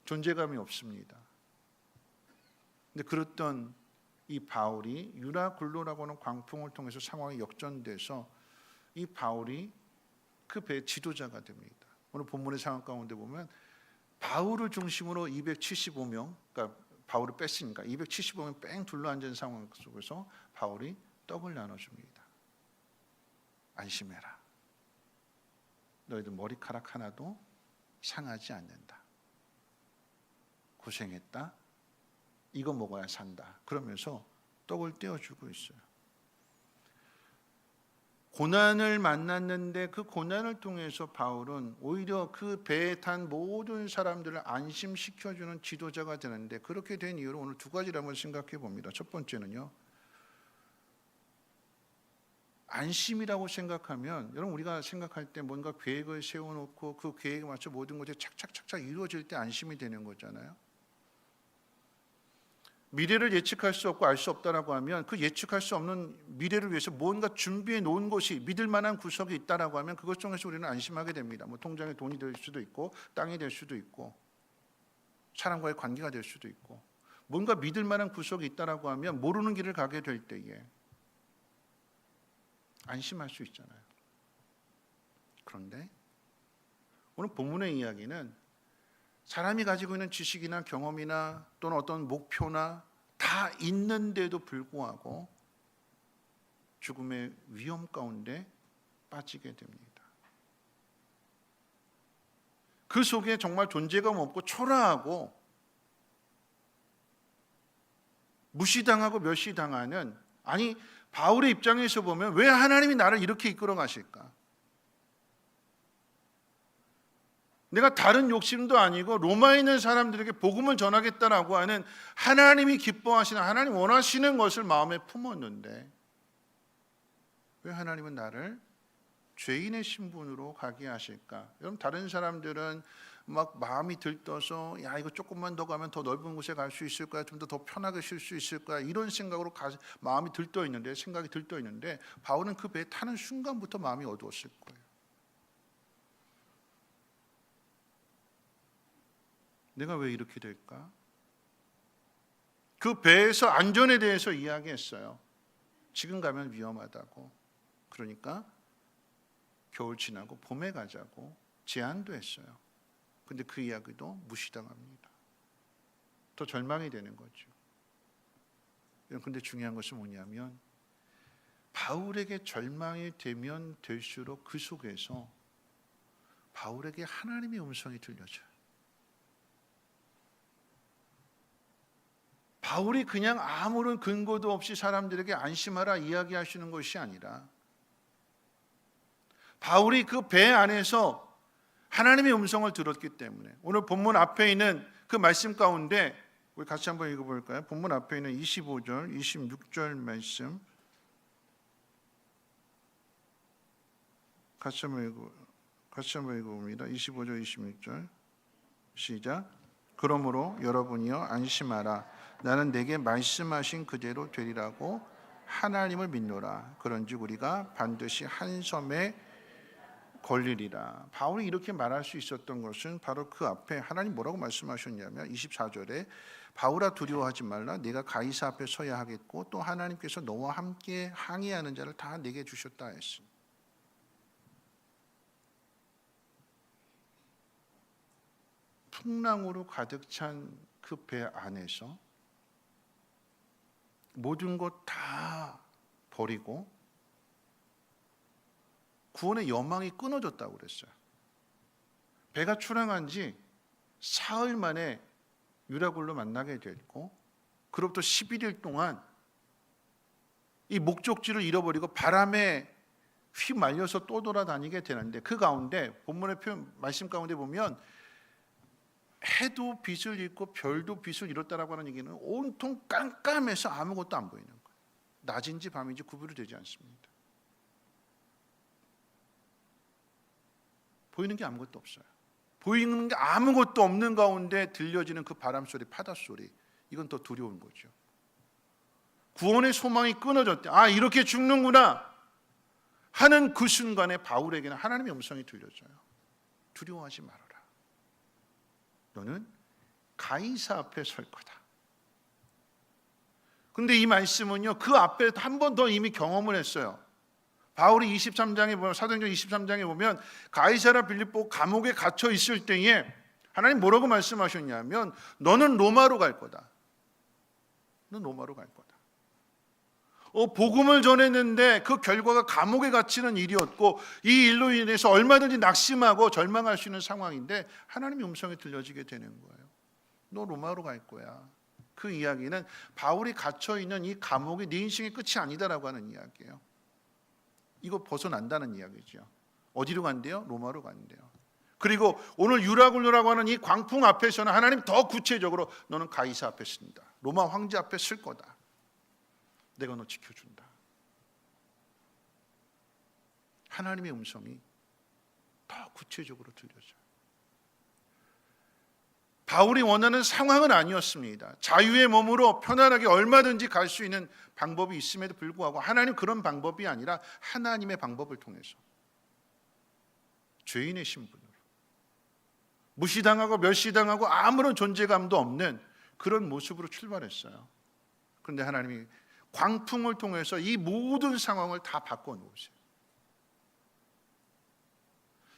Speaker 2: 존재감이 없습니다. 근데 그랬던 이 바울이 유라굴로라고 하는 광풍을 통해서 상황이 역전돼서 이 바울이 그 배의 지도자가 됩니다. 오늘 본문의 상황 가운데 보면 바울을 중심으로 275명, 그러니까 바울을 뺐으니까 275명 뺑 둘러앉은 상황 속에서 바울이 떡을 나눠줍니다. 안심해라. 너희들 머리카락 하나도 상하지 않는다. 고생했다. 이거 먹어야 산다. 그러면서 떡을 떼어주고 있어요. 고난을 만났는데 그 고난을 통해서 바울은 오히려 그 배에 탄 모든 사람들을 안심시켜주는 지도자가 되는데, 그렇게 된 이유로 오늘 두 가지를 한번 생각해 봅니다. 첫 번째는요, 안심이라고 생각하면, 여러분, 우리가 생각할 때 뭔가 계획을 세워놓고 그 계획에 맞춰 모든 것이 착착착착 이루어질 때 안심이 되는 거잖아요. 미래를 예측할 수 없고 알 수 없다라고 하면 그 예측할 수 없는 미래를 위해서 뭔가 준비해 놓은 것이 믿을 만한 구석이 있다라고 하면 그것 중에서 우리는 안심하게 됩니다. 뭐 통장에 돈이 될 수도 있고 땅이 될 수도 있고 사람과의 관계가 될 수도 있고, 뭔가 믿을 만한 구석이 있다라고 하면 모르는 길을 가게 될 때에 안심할 수 있잖아요. 그런데 오늘 본문의 이야기는 사람이 가지고 있는 지식이나 경험이나 또는 어떤 목표나 다 있는데도 불구하고 죽음의 위험 가운데 빠지게 됩니다. 그 속에 정말 존재감 없고 초라하고 무시당하고 멸시당하는, 아니 바울의 입장에서 보면 왜 하나님이 나를 이렇게 이끌어 가실까? 내가 다른 욕심도 아니고 로마에 있는 사람들에게 복음을 전하겠다라고 하는 하나님이 기뻐하시는, 하나님 원하시는 것을 마음에 품었는데 왜 하나님은 나를 죄인의 신분으로 가게 하실까? 여러분, 다른 사람들은 막 마음이 들떠서 야, 이거 조금만 더 가면 더 넓은 곳에 갈 수 있을 거야, 좀 더 편하게 쉴 수 있을 거야, 이런 생각으로 마음이 들떠 있는데, 생각이 들떠 있는데 바울은 그 배에 타는 순간부터 마음이 어두웠을 거예요. 내가 왜 이렇게 될까? 그 배에서 안전에 대해서 이야기했어요. 지금 가면 위험하다고. 그러니까 겨울 지나고 봄에 가자고 제안도 했어요. 근데 그 이야기도 무시당합니다. 더 절망이 되는 거죠. 근데 중요한 것은 뭐냐면 바울에게 절망이 되면 될수록 그 속에서 바울에게 하나님의 음성이 들려져요. 바울이 그냥 아무런 근거도 없이 사람들에게 안심하라 이야기하시는 것이 아니라 바울이 그 배 안에서 하나님의 음성을 들었기 때문에 오늘 본문 앞에 있는 그 말씀 가운데 우리 같이 한번 읽어볼까요? 본문 앞에 있는 25절, 26절 말씀 같이 한번 읽어봅니다. 25절, 26절 시작. 그러므로 여러분이여 안심하라. 나는 내게 말씀하신 그대로 되리라고 하나님을 믿노라. 그런즉 우리가 반드시 한 섬에 걸리리라. 바울이 이렇게 말할 수 있었던 것은 바로 그 앞에 하나님 뭐라고 말씀하셨냐면 24절에 바울아 두려워하지 말라. 네가 가이사 앞에 서야 하겠고 또 하나님께서 너와 함께 항의하는 자를 다 내게 주셨다 했으니 풍랑으로 가득 찬 그 배 안에서 모든 것 다 버리고 구원의 여망이 끊어졌다고 그랬어요. 배가 출항한 지 사흘 만에 유라굴로 만나게 됐고 그로부터 11일 동안 이 목적지를 잃어버리고 바람에 휘말려서 또 돌아다니게 되는데 그 가운데 본문의 표현 말씀 가운데 보면 해도 빛을 잃고 별도 빛을 잃었다라고 하는 얘기는 온통 깜깜해서 아무것도 안 보이는 거예요. 낮인지 밤인지 구분이 되지 않습니다. 보이는 게 아무것도 없어요. 보이는 게 아무것도 없는 가운데 들려지는 그 바람 소리, 파도 소리, 이건 더 두려운 거죠. 구원의 소망이 끊어졌대. 아, 이렇게 죽는구나 하는 그 순간에 바울에게는 하나님의 음성이 들려져요. 두려워하지 말아라. 너는 가이사 앞에 설 거다. 근데 이 말씀은요, 그 앞에 한 번 더 이미 경험을 했어요. 바울이 23장에 보면, 사도행전 23장에 보면 가이사라 빌립보 감옥에 갇혀 있을 때에 하나님 뭐라고 말씀하셨냐면 너는 로마로 갈 거다. 넌 로마로 갈 거다. 복음을 전했는데 그 결과가 감옥에 갇히는 일이었고 이 일로 인해서 얼마든지 낙심하고 절망할 수 있는 상황인데 하나님의 음성이 들려지게 되는 거예요. 너 로마로 갈 거야. 그 이야기는 바울이 갇혀있는 이 감옥이 네 인생의 끝이 아니다라고 하는 이야기예요. 이거 벗어난다는 이야기죠. 어디로 간대요? 로마로 간대요. 그리고 오늘 유라굴로라고 하는 이 광풍 앞에서는 하나님 더 구체적으로 너는 가이사 앞에 쓴다. 로마 황제 앞에 쓸 거다. 내가 너 지켜준다. 하나님의 음성이 더 구체적으로 들려져요. 바울이 원하는 상황은 아니었습니다. 자유의 몸으로 편안하게 얼마든지 갈 수 있는 방법이 있음에도 불구하고 하나님 그런 방법이 아니라 하나님의 방법을 통해서 죄인의 신분으로 무시당하고 멸시당하고 아무런 존재감도 없는 그런 모습으로 출발했어요. 그런데 하나님이 광풍을 통해서 이 모든 상황을 다 바꿔놓으세요.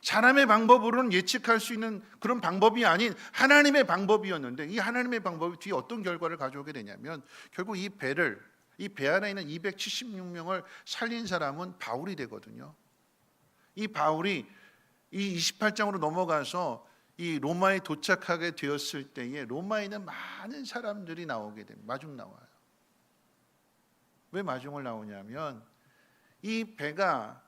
Speaker 2: 사람의 방법으로는 예측할 수 있는 그런 방법이 아닌 하나님의 방법이었는데 이 하나님의 방법이 뒤에 어떤 결과를 가져오게 되냐면 결국 이 배 안에 있는 276명을 살린 사람은 바울이 되거든요. 이 바울이 이 28장으로 넘어가서 이 로마에 도착하게 되었을 때에 로마에 있는 많은 사람들이 나오게 됩니다. 마중 나와요. 왜 마중을 나오냐면 이 배가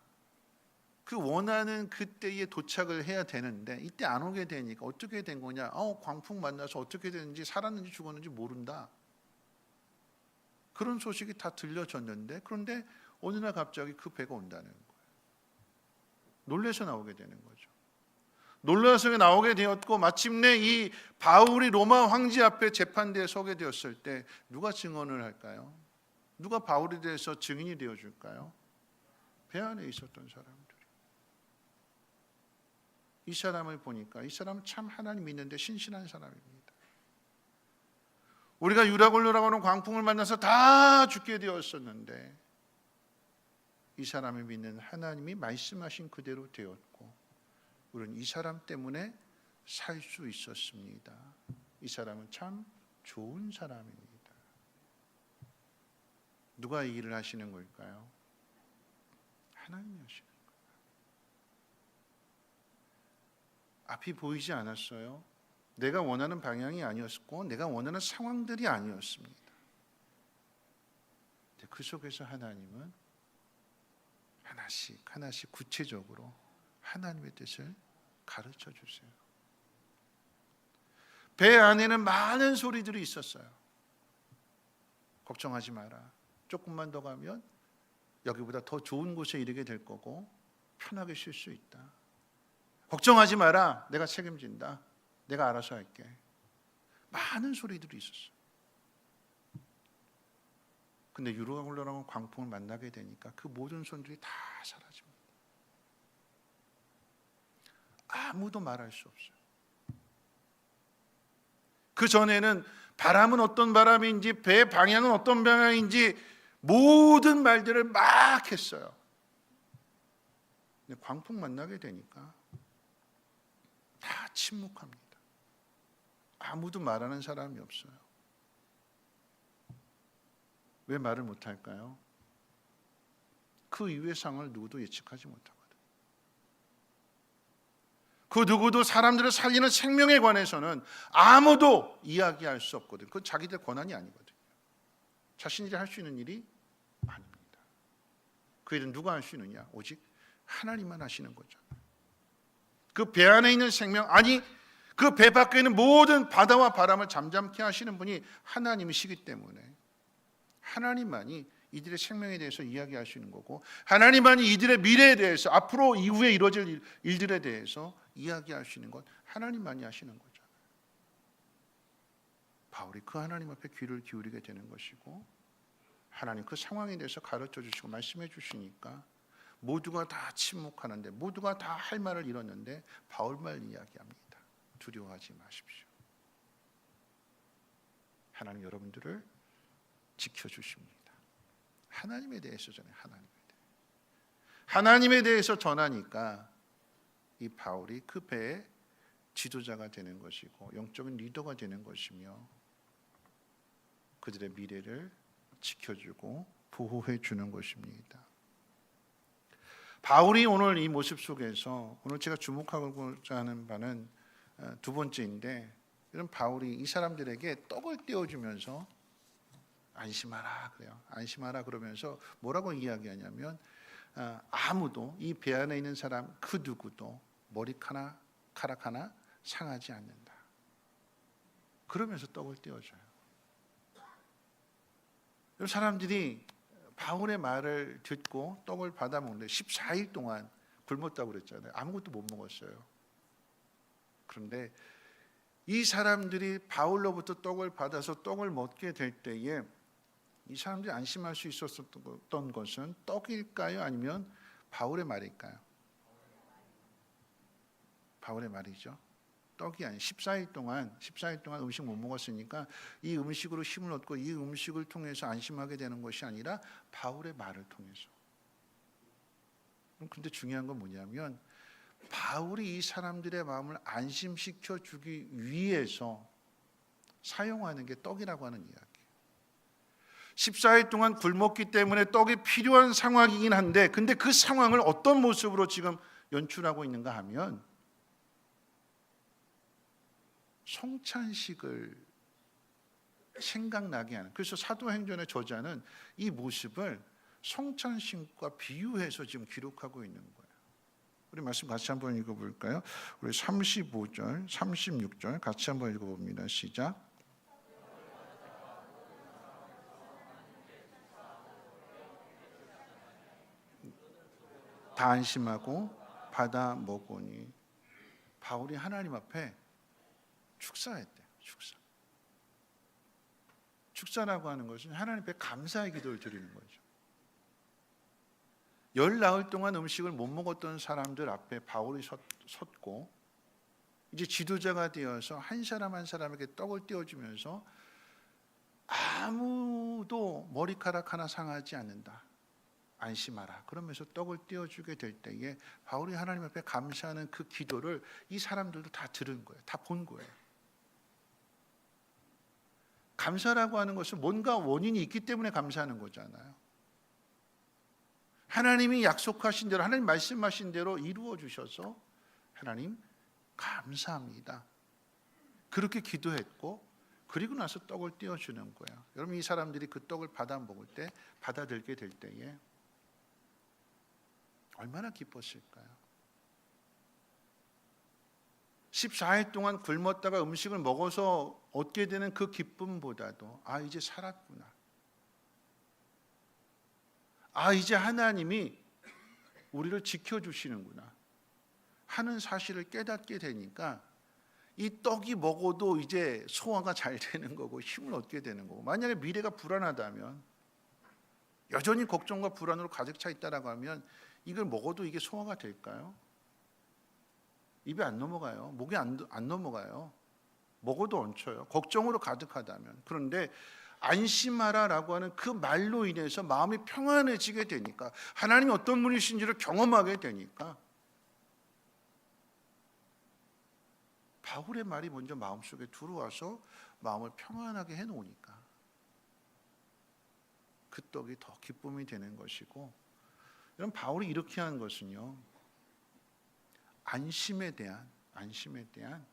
Speaker 2: 그 원하는 그때에 도착을 해야 되는데 이때 안 오게 되니까 어떻게 된 거냐? 광풍 만나서 어떻게 됐는지 살았는지 죽었는지 모른다. 그런 소식이 다 들려졌는데 그런데 어느 날 갑자기 그 배가 온다는 거예요. 놀라서 나오게 되는 거죠. 놀라서 나오게 되었고 마침내 이 바울이 로마 황제 앞에 재판대에 서게 되었을 때 누가 증언을 할까요? 누가 바울에 대해서 증인이 되어줄까요? 배 안에 있었던 사람들. 이 사람을 보니까 이 사람은 참 하나님 믿는데 신실한 사람입니다. 우리가 유라굴로라고 하는 광풍을 만나서 다 죽게 되었었는데 이 사람이 믿는 하나님이 말씀하신 그대로 되었고 우리는 이 사람 때문에 살 수 있었습니다. 이 사람은 참 좋은 사람입니다. 누가 이 일을 하시는 걸까요? 하나님이 하시는 거예요. 앞이 보이지 않았어요. 내가 원하는 방향이 아니었고 내가 원하는 상황들이 아니었습니다. 그 속에서 하나님은 하나씩 하나씩 구체적으로 하나님의 뜻을 가르쳐 주세요. 배 안에는 많은 소리들이 있었어요. 걱정하지 마라. 조금만 더 가면 여기보다 더 좋은 곳에 이르게 될 거고 편하게 쉴 수 있다. 걱정하지 마라. 내가 책임진다. 내가 알아서 할게. 많은 소리들이 있었어요. 근데 유로가 흘러나온 광풍을 만나게 되니까 그 모든 소리들이 다 사라집니다. 아무도 말할 수 없어요. 그 전에는 바람은 어떤 바람인지 배 방향은 어떤 방향인지 모든 말들을 막 했어요. 근데 광풍 만나게 되니까 다 침묵합니다. 아무도 말하는 사람이 없어요. 왜 말을 못할까요? 그 이후의 상황을 누구도 예측하지 못하거든요. 그 누구도 사람들을 살리는 생명에 관해서는 아무도 이야기할 수 없거든요. 그건 자기들 권한이 아니거든요. 자신들이 할 수 있는 일이 아닙니다. 그 일은 누가 할 수 있느냐? 오직 하나님만 하시는 거죠. 그 배 안에 있는 생명, 아니 그 배 밖에 있는 모든 바다와 바람을 잠잠케 하시는 분이 하나님이시기 때문에 하나님만이 이들의 생명에 대해서 이야기할 수 있는 거고, 하나님만이 이들의 미래에 대해서, 앞으로 이후에 이루어질 일들에 대해서 이야기할 수 있는 건 하나님만이 하시는 거죠. 바울이 그 하나님 앞에 귀를 기울이게 되는 것이고, 하나님 그 상황에 대해서 가르쳐 주시고 말씀해 주시니까 모두가 다 침묵하는데, 모두가 다 할 말을 잃었는데 바울만 이야기합니다. 두려워하지 마십시오. 하나님 여러분들을 지켜주십니다. 하나님에 대해서 전해. 하나님에 대해서 전하니까 이 바울이 그 배의 지도자가 되는 것이고 영적인 리더가 되는 것이며 그들의 미래를 지켜주고 보호해 주는 것입니다. 바울이 오늘 이 모습 속에서 오늘 제가 주목하고자 하는 바는 두 번째인데, 이런 바울이 이 사람들에게 떡을 떼어주면서 안심하라 그래요. 안심하라 그러면서 뭐라고 이야기하냐면 아무도 이 배 안에 있는 사람 그 누구도 머리카락 하나 상하지 않는다. 그러면서 떡을 떼어줘요. 사람들이 바울의 말을 듣고 떡을 받아 먹는데 14일 동안 굶었다고 그랬잖아요. 아무것도 못 먹었어요. 그런데 이 사람들이 바울로부터 떡을 받아서 떡을 먹게 될 때에 이 사람들이 안심할 수 있었던 것은 떡일까요? 아니면 바울의 말일까요? 바울의 말이죠. 떡이 아니 14일 동안 음식 못 먹었으니까 이 음식으로 힘을 얻고 이 음식을 통해서 안심하게 되는 것이 아니라 바울의 말을 통해서. 근데 중요한 건 뭐냐면 바울이 이 사람들의 마음을 안심시켜 주기 위해서 사용하는 게 떡이라고 하는 이야기. 14일 동안 굶었기 때문에 떡이 필요한 상황이긴 한데, 근데 그 상황을 어떤 모습으로 지금 연출하고 있는가 하면 성찬식을 생각나게 하는, 그래서 사도행전의 저자는 이 모습을 성찬식과 비유해서 지금 기록하고 있는 거예요. 우리 말씀 같이 한번 읽어볼까요? 우리 35절, 36절 같이 한번 읽어봅니다. 시작. 다 안심하고 받아 먹으니. 바울이 하나님 앞에 축사했대요. 축사라고 하는 것은 하나님 앞에 감사의 기도를 드리는 거죠. 열 나흘 동안 음식을 못 먹었던 사람들 앞에 바울이 섰고 이제 지도자가 되어서 한 사람 한 사람에게 떡을 떼어주면서 아무도 머리카락 하나 상하지 않는다. 안심하라. 그러면서 떡을 떼어주게 될 때에 바울이 하나님 앞에 감사하는 그 기도를 이 사람들도 다 들은 거예요. 다 본 거예요. 감사라고 하는 것은 뭔가 원인이 있기 때문에 감사하는 거잖아요. 하나님이 약속하신 대로, 하나님 말씀하신 대로 이루어 주셔서 하나님 감사합니다. 그렇게 기도했고 그리고 나서 떡을 띄워주는 거예요. 여러분, 이 사람들이 그 떡을 받아 먹을 때, 받아들게 될 때에 얼마나 기뻤을까요? 14일 동안 굶었다가 음식을 먹어서 얻게 되는 그 기쁨보다도 이제 살았구나, 이제 하나님이 우리를 지켜주시는구나 하는 사실을 깨닫게 되니까 이 떡이 먹어도 이제 소화가 잘 되는 거고 힘을 얻게 되는 거고, 만약에 미래가 불안하다면, 여전히 걱정과 불안으로 가득 차 있다라고 하면 이걸 먹어도 이게 소화가 될까요? 입에 안 넘어가요. 목에 안 넘어가요. 먹어도 얹혀요. 걱정으로 가득하다면. 그런데 안심하라라고 하는 그 말로 인해서 마음이 평안해지게 되니까, 하나님이 어떤 분이신지를 경험하게 되니까, 바울의 말이 먼저 마음속에 들어와서 마음을 평안하게 해놓으니까 그 떡이 더 기쁨이 되는 것이고, 여러분, 바울이 이렇게 한 것은요, 안심에 대한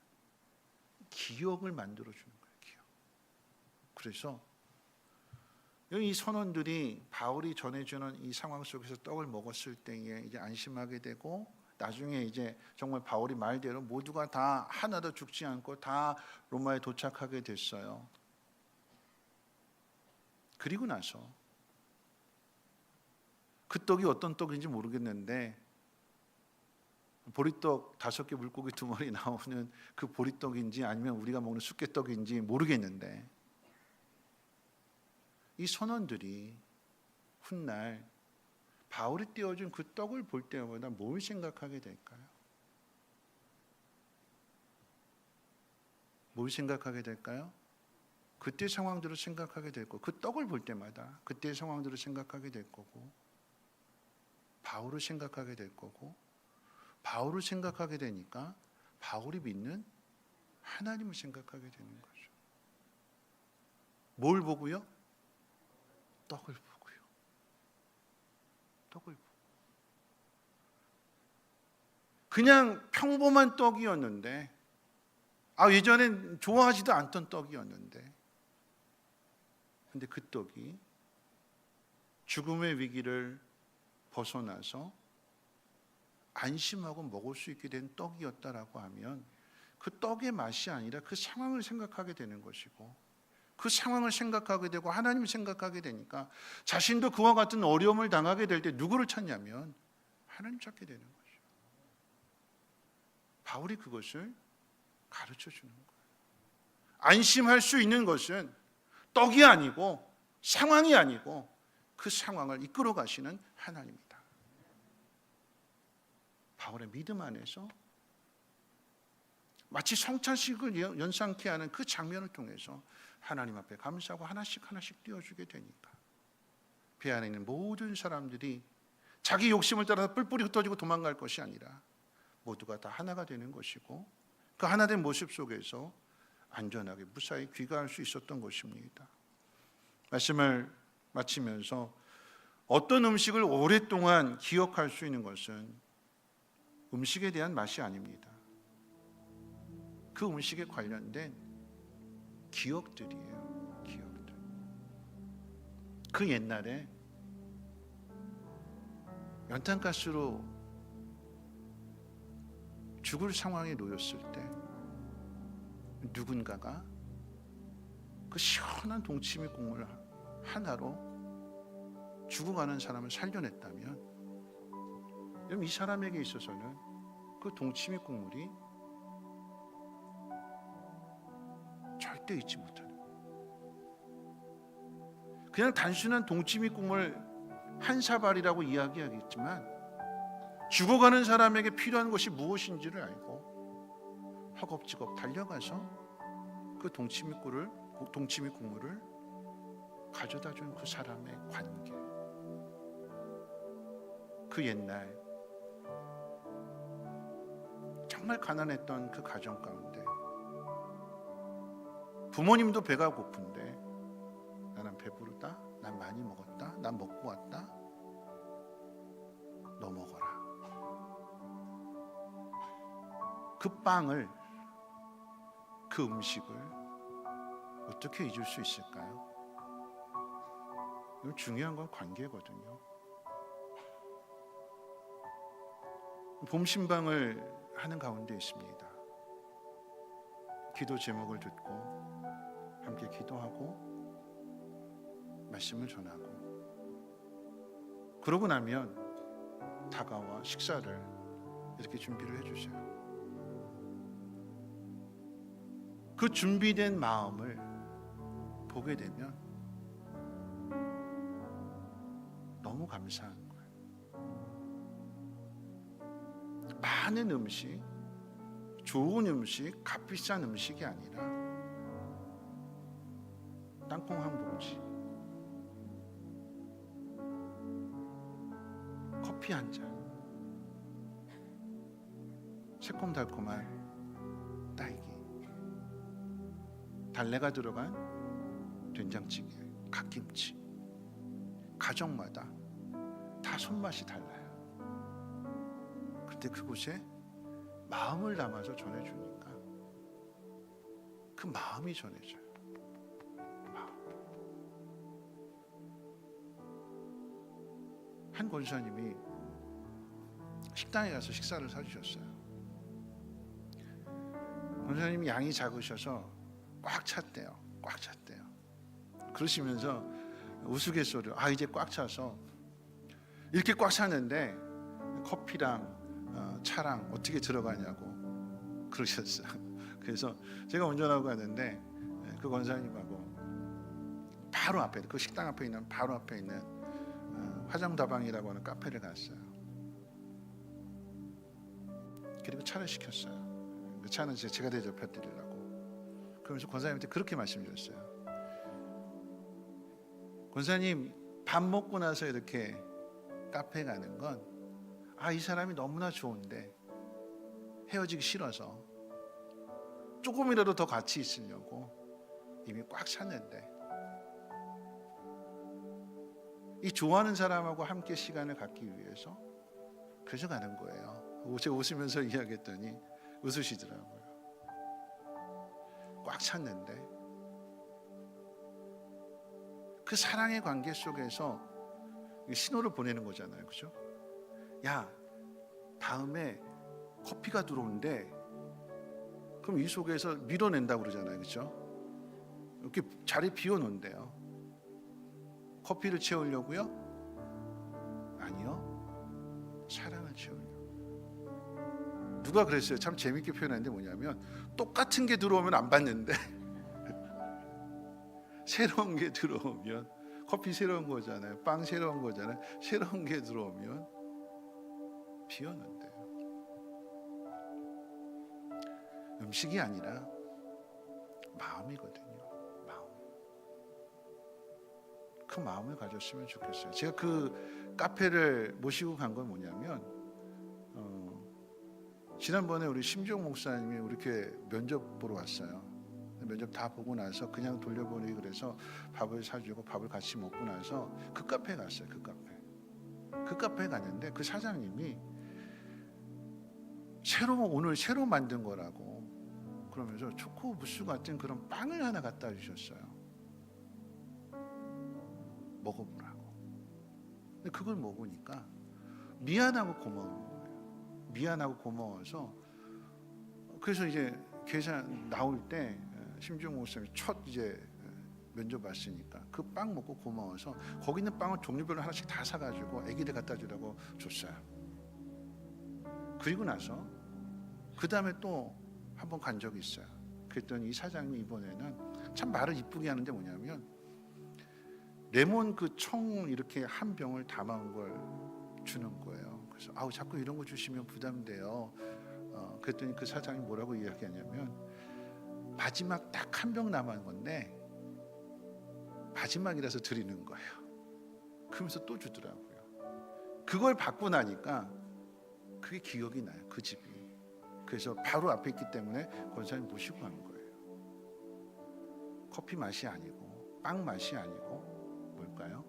Speaker 2: 기억을 만들어주는 거예요. 기억. 그래서 이 선원들이 바울이 전해주는 이 상황 속에서 떡을 먹었을 때에 이제 안심하게 되고, 나중에 이제 정말 바울이 말대로 모두가 다 하나도 죽지 않고 다 로마에 도착하게 됐어요. 그리고 나서 그 떡이 어떤 떡인지 모르겠는데, 보리떡 5개 물고기 2마리 나오는 그 보리떡인지 아니면 우리가 먹는 숫개떡인지 모르겠는데, 이 선원들이 훗날 바울이 띄워준 그 떡을 볼 때마다 뭘 생각하게 될까요? 뭘 생각하게 될까요? 그때 상황들을 생각하게 될 거고, 그 떡을 볼 때마다 그때의 상황들을 생각하게 될 거고, 바울을 생각하게 될 거고, 바울을 생각하게 되니까 바울이 믿는 하나님을 생각하게 되는 거죠. 뭘 보고요? 떡을 보고요. 떡을 보고. 그냥 평범한 떡이었는데, 예전엔 좋아하지도 않던 떡이었는데, 근데 그 떡이 죽음의 위기를 벗어나서 안심하고 먹을 수 있게 된 떡이었다라고 하면, 그 떡의 맛이 아니라 그 상황을 생각하게 되는 것이고, 그 상황을 생각하게 되고 하나님을 생각하게 되니까 자신도 그와 같은 어려움을 당하게 될 때 누구를 찾냐면 하나님 찾게 되는 거죠. 바울이 그것을 가르쳐 주는 거예요. 안심할 수 있는 것은 떡이 아니고 상황이 아니고 그 상황을 이끌어 가시는 하나님이다. 바울의 믿음 안에서 마치 성찬식을 연상케 하는 그 장면을 통해서 하나님 앞에 감사하고 하나씩 띄워주게 되니까, 배 안에 있는 모든 사람들이 자기 욕심을 따라서 뿔뿔이 흩어지고 도망갈 것이 아니라 모두가 다 하나가 되는 것이고, 그 하나된 모습 속에서 안전하게 무사히 귀가할 수 있었던 것입니다. 말씀을 마치면서, 어떤 음식을 오랫동안 기억할 수 있는 것은 음식에 대한 맛이 아닙니다. 그 음식에 관련된 기억들이에요. 기억들. 그 옛날에 연탄가스로 죽을 상황에 놓였을 때 누군가가 그 시원한 동치미 국물 하나로 죽어가는 사람을 살려냈다면, 이 사람에게 있어서는 그 동치미 국물이 절대 잊지 못하는, 그냥 단순한 동치미 국물 한 사발이라고 이야기하겠지만, 죽어가는 사람에게 필요한 것이 무엇인지를 알고 허겁지겁 달려가서 그 동치미 국물을 가져다 준 그 사람의 관계, 그 옛날 정말 가난했던 그 가정 가운데 부모님도 배가 고픈데 나는 배부르다, 난 많이 먹었다, 난 먹고 왔다, 너 먹어라. 그 빵을, 그 음식을 어떻게 잊을 수 있을까요? 중요한 건 관계거든요. 봄 신방을 하는 가운데 있습니다. 기도 제목을 듣고 함께 기도하고 말씀을 전하고, 그러고 나면 다가와 식사를 이렇게 준비를 해주세요. 그 준비된 마음을 보게 되면 너무 감사한 거예요. 많은 음식, 좋은 음식, 값비싼 음식이 아니라 땅콩 한 봉지, 커피 한 잔, 새콤달콤한 딸기, 달래가 들어간 된장찌개, 갓김치, 가정마다 다 손맛이 달라요. 근데 그곳에 마음을 담아서 전해주니까 그 마음이 전해져요. 마음. 한 권사님이 식당에 가서 식사를 사주셨어요. 권사님이 양이 작으셔서 꽉 찼대요. 꽉 찼대요. 그러시면서 우스갯소리로 이제 꽉 차서 이렇게 꽉 찼는데 커피랑 차랑 어떻게 들어가냐고 그러셨어요. 그래서 제가 운전하고 가는데 그 권사님하고 바로 앞에, 그 식당 앞에 있는 바로 앞에 있는 화정다방이라고 하는 카페를 갔어요. 그리고 차를 시켰어요. 그 차는 제가 대접해 드리려고. 그러면서 권사님한테 그렇게 말씀드렸어요. 권사님, 밥 먹고 나서 이렇게 카페 가는 건 이 사람이 너무나 좋은데 헤어지기 싫어서 조금이라도 더 같이 있으려고 이미 꽉 찼는데, 이 좋아하는 사람하고 함께 시간을 갖기 위해서 그래서 가는 거예요. 제가 웃으면서 이야기했더니 웃으시더라고요. 꽉 찼는데 그 사랑의 관계 속에서 신호를 보내는 거잖아요. 그죠? 야, 다음에 커피가 들어오는데 그럼 이 속에서 밀어낸다고 그러잖아요. 그죠? 이렇게 자리 비워놓는데요. 커피를 채우려고요? 아니요, 사랑을 채우려고. 누가 그랬어요? 참 재밌게 표현하는데 뭐냐면, 똑같은 게 들어오면 안 받는데 새로운 게 들어오면, 커피 새로운 거잖아요, 빵 새로운 거잖아요, 새로운 게 들어오면 비워놓는데요. 음식이 아니라 마음이거든요. 마음. 그 마음을 가졌으면 좋겠어요. 제가 그 카페를 모시고 간 건 뭐냐면, 지난번에 우리 심종 목사님이 이렇게 면접 보러 왔어요. 면접 다 보고 나서 그냥 돌려보내기 그래서 밥을 사주고 밥을 같이 먹고 나서 그 카페에 갔어요. 그 카페에 갔는데 그 사장님이 오늘 새로 만든 거라고 그러면서 초코 무스 같은 그런 빵을 하나 갖다 주셨어요. 먹어보라고. 근데 그걸 먹으니까 미안하고 고마운 거예요. 미안하고 고마워서, 그래서 이제 계산 나올 때 심지어 목사님이 첫 이제 면접 왔으니까 그 빵 먹고 고마워서 거기 있는 빵을 종류별로 하나씩 다 사가지고 아기들 갖다 주라고 줬어요. 그리고 나서 그 다음에 또 한 번 간 적이 있어요. 그랬더니 이 사장님이 이번에는 참 말을 이쁘게 하는데 뭐냐면, 레몬 그 청 이렇게 한 병을 담아온 걸 주는 거예요. 그래서 자꾸 이런 거 주시면 부담돼요. 그랬더니 그 사장이 뭐라고 이야기하냐면, 마지막 딱 한 병 남은 건데 마지막이라서 드리는 거예요. 그러면서 또 주더라고요. 그걸 받고 나니까 그게 기억이 나요. 그 집이. 그래서 바로 앞에 있기 때문에 권사님 모시고 간 거예요. 커피 맛이 아니고 빵 맛이 아니고 뭘까요?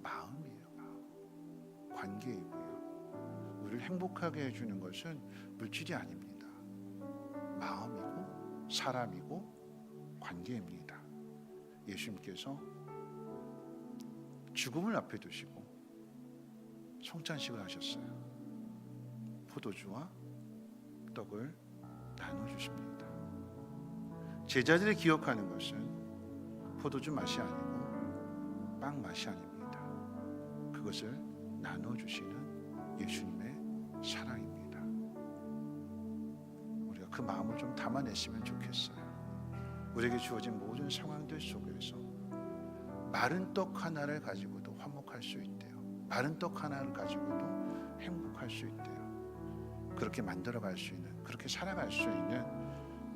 Speaker 2: 마음이에요. 마음. 관계이고요. 우리를 행복하게 해주는 것은 물질이 아닙니다. 마음이고 사람이고 관계입니다. 예수님께서 죽음을 앞에 두시고 성찬식을 하셨어요. 포도주와 떡을 나눠주십니다. 제자들이 기억하는 것은 포도주 맛이 아니고 빵 맛이 아닙니다. 그것을 나눠주시는 예수님의 사랑입니다. 우리가 그 마음을 좀 담아냈으면 좋겠어요. 우리에게 주어진 모든 상황들 속에서 마른 떡 하나를 가지고도 화목할 수 있대요. 마른 떡 하나를 가지고도 행복할 수 있대요. 그렇게 만들어갈 수 있는, 그렇게 살아갈 수 있는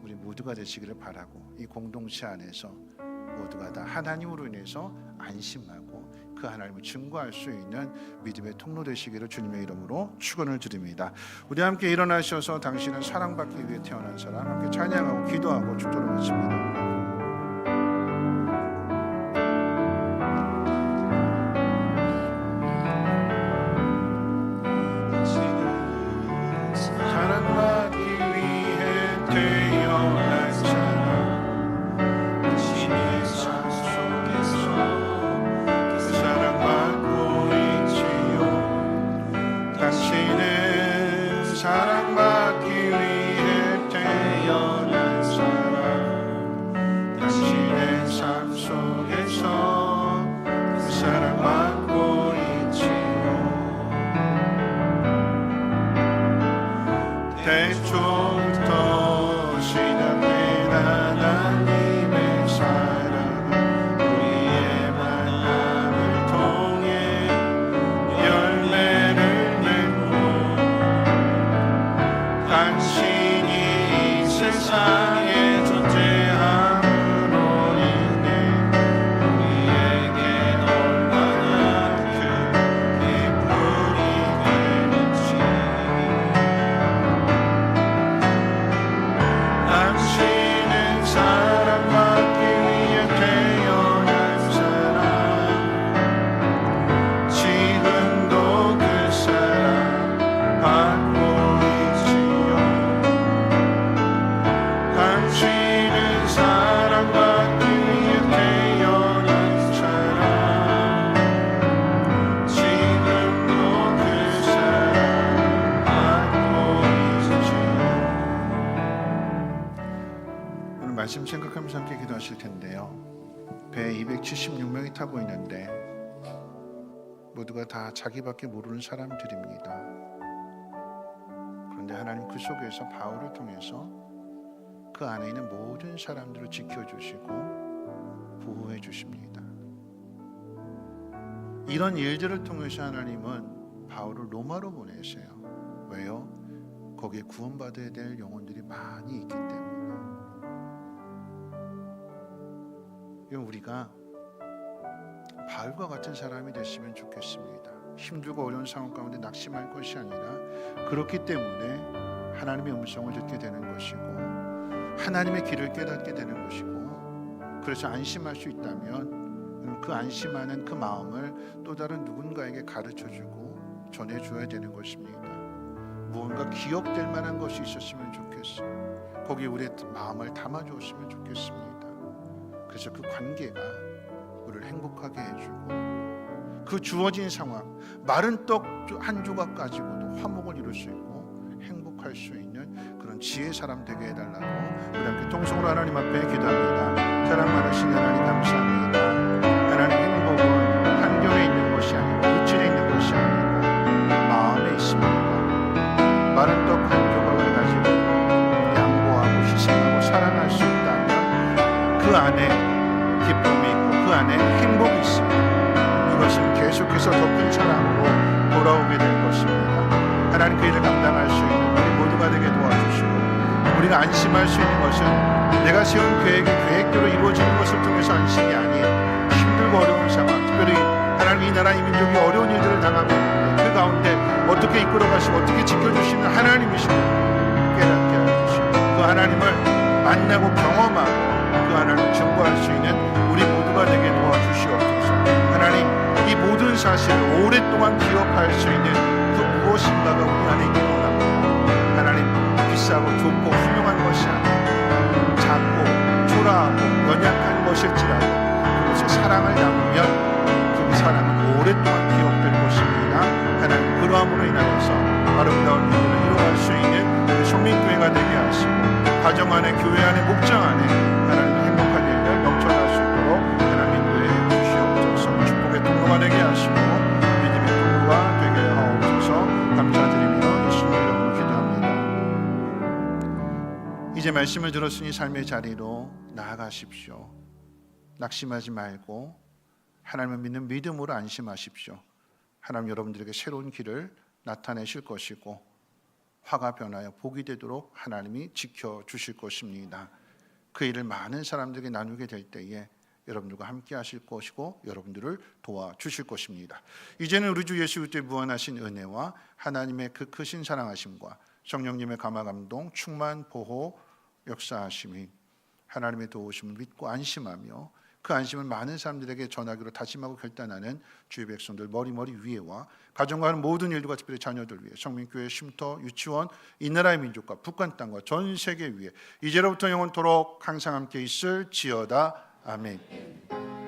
Speaker 2: 우리 모두가 되시기를 바라고, 이 공동체 안에서 모두가 다 하나님으로 인해서 안심하고 그 하나님을 증거할 수 있는 믿음의 통로 되시기를 주님의 이름으로 축원을 드립니다. 우리 함께 일어나셔서 당신은 사랑받기 위해 태어난 사람, 함께 찬양하고 기도하고 축도를 마칩니다.
Speaker 4: 사랑받기 위해 태어난 사람, 당신의 삶 속에서 그 사랑받고 있지요. 태초부터 시작된 하나님의 사랑은 우리의 만남을 통해 열매를 맺고, 당신이 이 세상에 존재함으로 인해 우리에게 얼마나 큰 기쁨이 되는지, 당신은 사랑받기 위해 태어난 사람, 지금도 그 사랑 받고 당신은 사랑받기 위해 태어난 사람, 지금도 그 사랑 받고 있지요.
Speaker 2: 오늘 말씀 생각하면서 함께 기도하실 텐데요. 배에 276명이 타고 있는데 모두가 다 자기밖에 모르는 사람들입니다. 그런데 하나님 그 속에서 바울을 통해서 그 안에 있는 모든 사람들을 지켜주시고 보호해 주십니다. 이런 일들을 통해서 하나님은 바울을 로마로 보내세요. 왜요? 거기에 구원받아야 될 영혼들이 많이 있기 때문에. 우리가 바울과 같은 사람이 됐으면 좋겠습니다. 힘들고 어려운 상황 가운데 낙심할 것이 아니라 그렇기 때문에 하나님의 음성을 듣게 되는 것이고 하나님의 길을 깨닫게 되는 것이고, 그래서 안심할 수 있다면 그 안심하는 그 마음을 또 다른 누군가에게 가르쳐주고 전해줘야 되는 것입니다. 무언가 기억될 만한 것이 있었으면 좋겠어요. 거기에 우리의 마음을 담아주었으면 좋겠습니다. 그래서 그 관계가 우리를 행복하게 해주고, 그 주어진 상황, 마른 떡 한 조각 가지고도 화목을 이룰 수 있고 행복할 수 있는 그런 지혜의 사람 되게 해달라고 우리 함께 통성으로 하나님 앞에 기도합니다. 사랑 많으신 하나님 감사합니다. 하나님, 행복은 환경에 있는 것이 아니고 물질에 있는 것이 아니고 마음에 있습니다. 마른 떡 한 조각을 가지고 양보하고 희생하고 사랑할 수 있다면 그 안에 기쁨이 있고 그 안에 행복이 있습니다. 이것은 계속해서 더 큰 사랑으로 돌아오게 될 것입니다. 하나님, 그 일을 감당할 수 있는 우리 모두가 되게 도와주시고, 우리가 안심할 수 있는 것은 내가 세운 계획이 계획대로 이루어지는 것을 통해서 안심이 아닌 힘들고 어려운 상황, 특별히 하나님, 이 나라 이 민족이 어려운 일들을 당하고 있는데 그 가운데 어떻게 이끌어가시고 어떻게 지켜주시는 하나님이시고 깨닫게 해주시고, 그 하나님을 만나고 경험하고 그 하나님을 증거할 수 있는 우리 모두가 되게 도와주시옵소서. 하나님, 이 모든 사실을 오랫동안 기억할 수 있는 그 무엇인가가 우리 안에 있기를 원합니다. 하나님, 비싸고 좋고 훌륭한 것이 아니고 작고 초라하고 연약한 것일지라도 사랑을 나누면 그 사랑은 오랫동안 기억될 것입니다. 하나님 그러함으로 인하여서 아름다운 일들을 이루어갈 수 있는 그 성민교회가 되게 하시고 가정 안에 교회 안에 목장 안에 하나님 행복한 일들 넘쳐날 수 있도록 하나님 인도해 주시옵소서. 축복의 통로가 되게 하시고 믿음의 통로가 되게 하옵소서. 감사드리며 예수님 이름으로 기도합니다. 이제 말씀을 들었으니 삶의 자리로 나아가십시오. 낙심하지 말고 하나님을 믿는 믿음으로 안심하십시오. 하나님 여러분들에게 새로운 길을 나타내실 것이고 화가 변하여 복이 되도록 하나님이 지켜주실 것입니다. 그 일을 많은 사람들에게 나누게 될 때에 여러분들과 함께 하실 것이고 여러분들을 도와주실 것입니다. 이제는 우리 주 예수 그리스도의 무한하신 은혜와 하나님의 그 크신 사랑하심과 성령님의 감화감동 충만 보호 역사하심이 하나님의 도우심을 믿고 안심하며 그 안심을 많은 사람들에게 전하기로 다짐하고 결단하는 주의 백성들 머리머리 위에와 가정과 하는 모든 일들과 특별히 자녀들 위해 성민교회 쉼터 유치원 이 나라의 민족과 북한 땅과 전 세계 위에 이제로부터 영원토록 항상 함께 있을지어다. 아멘.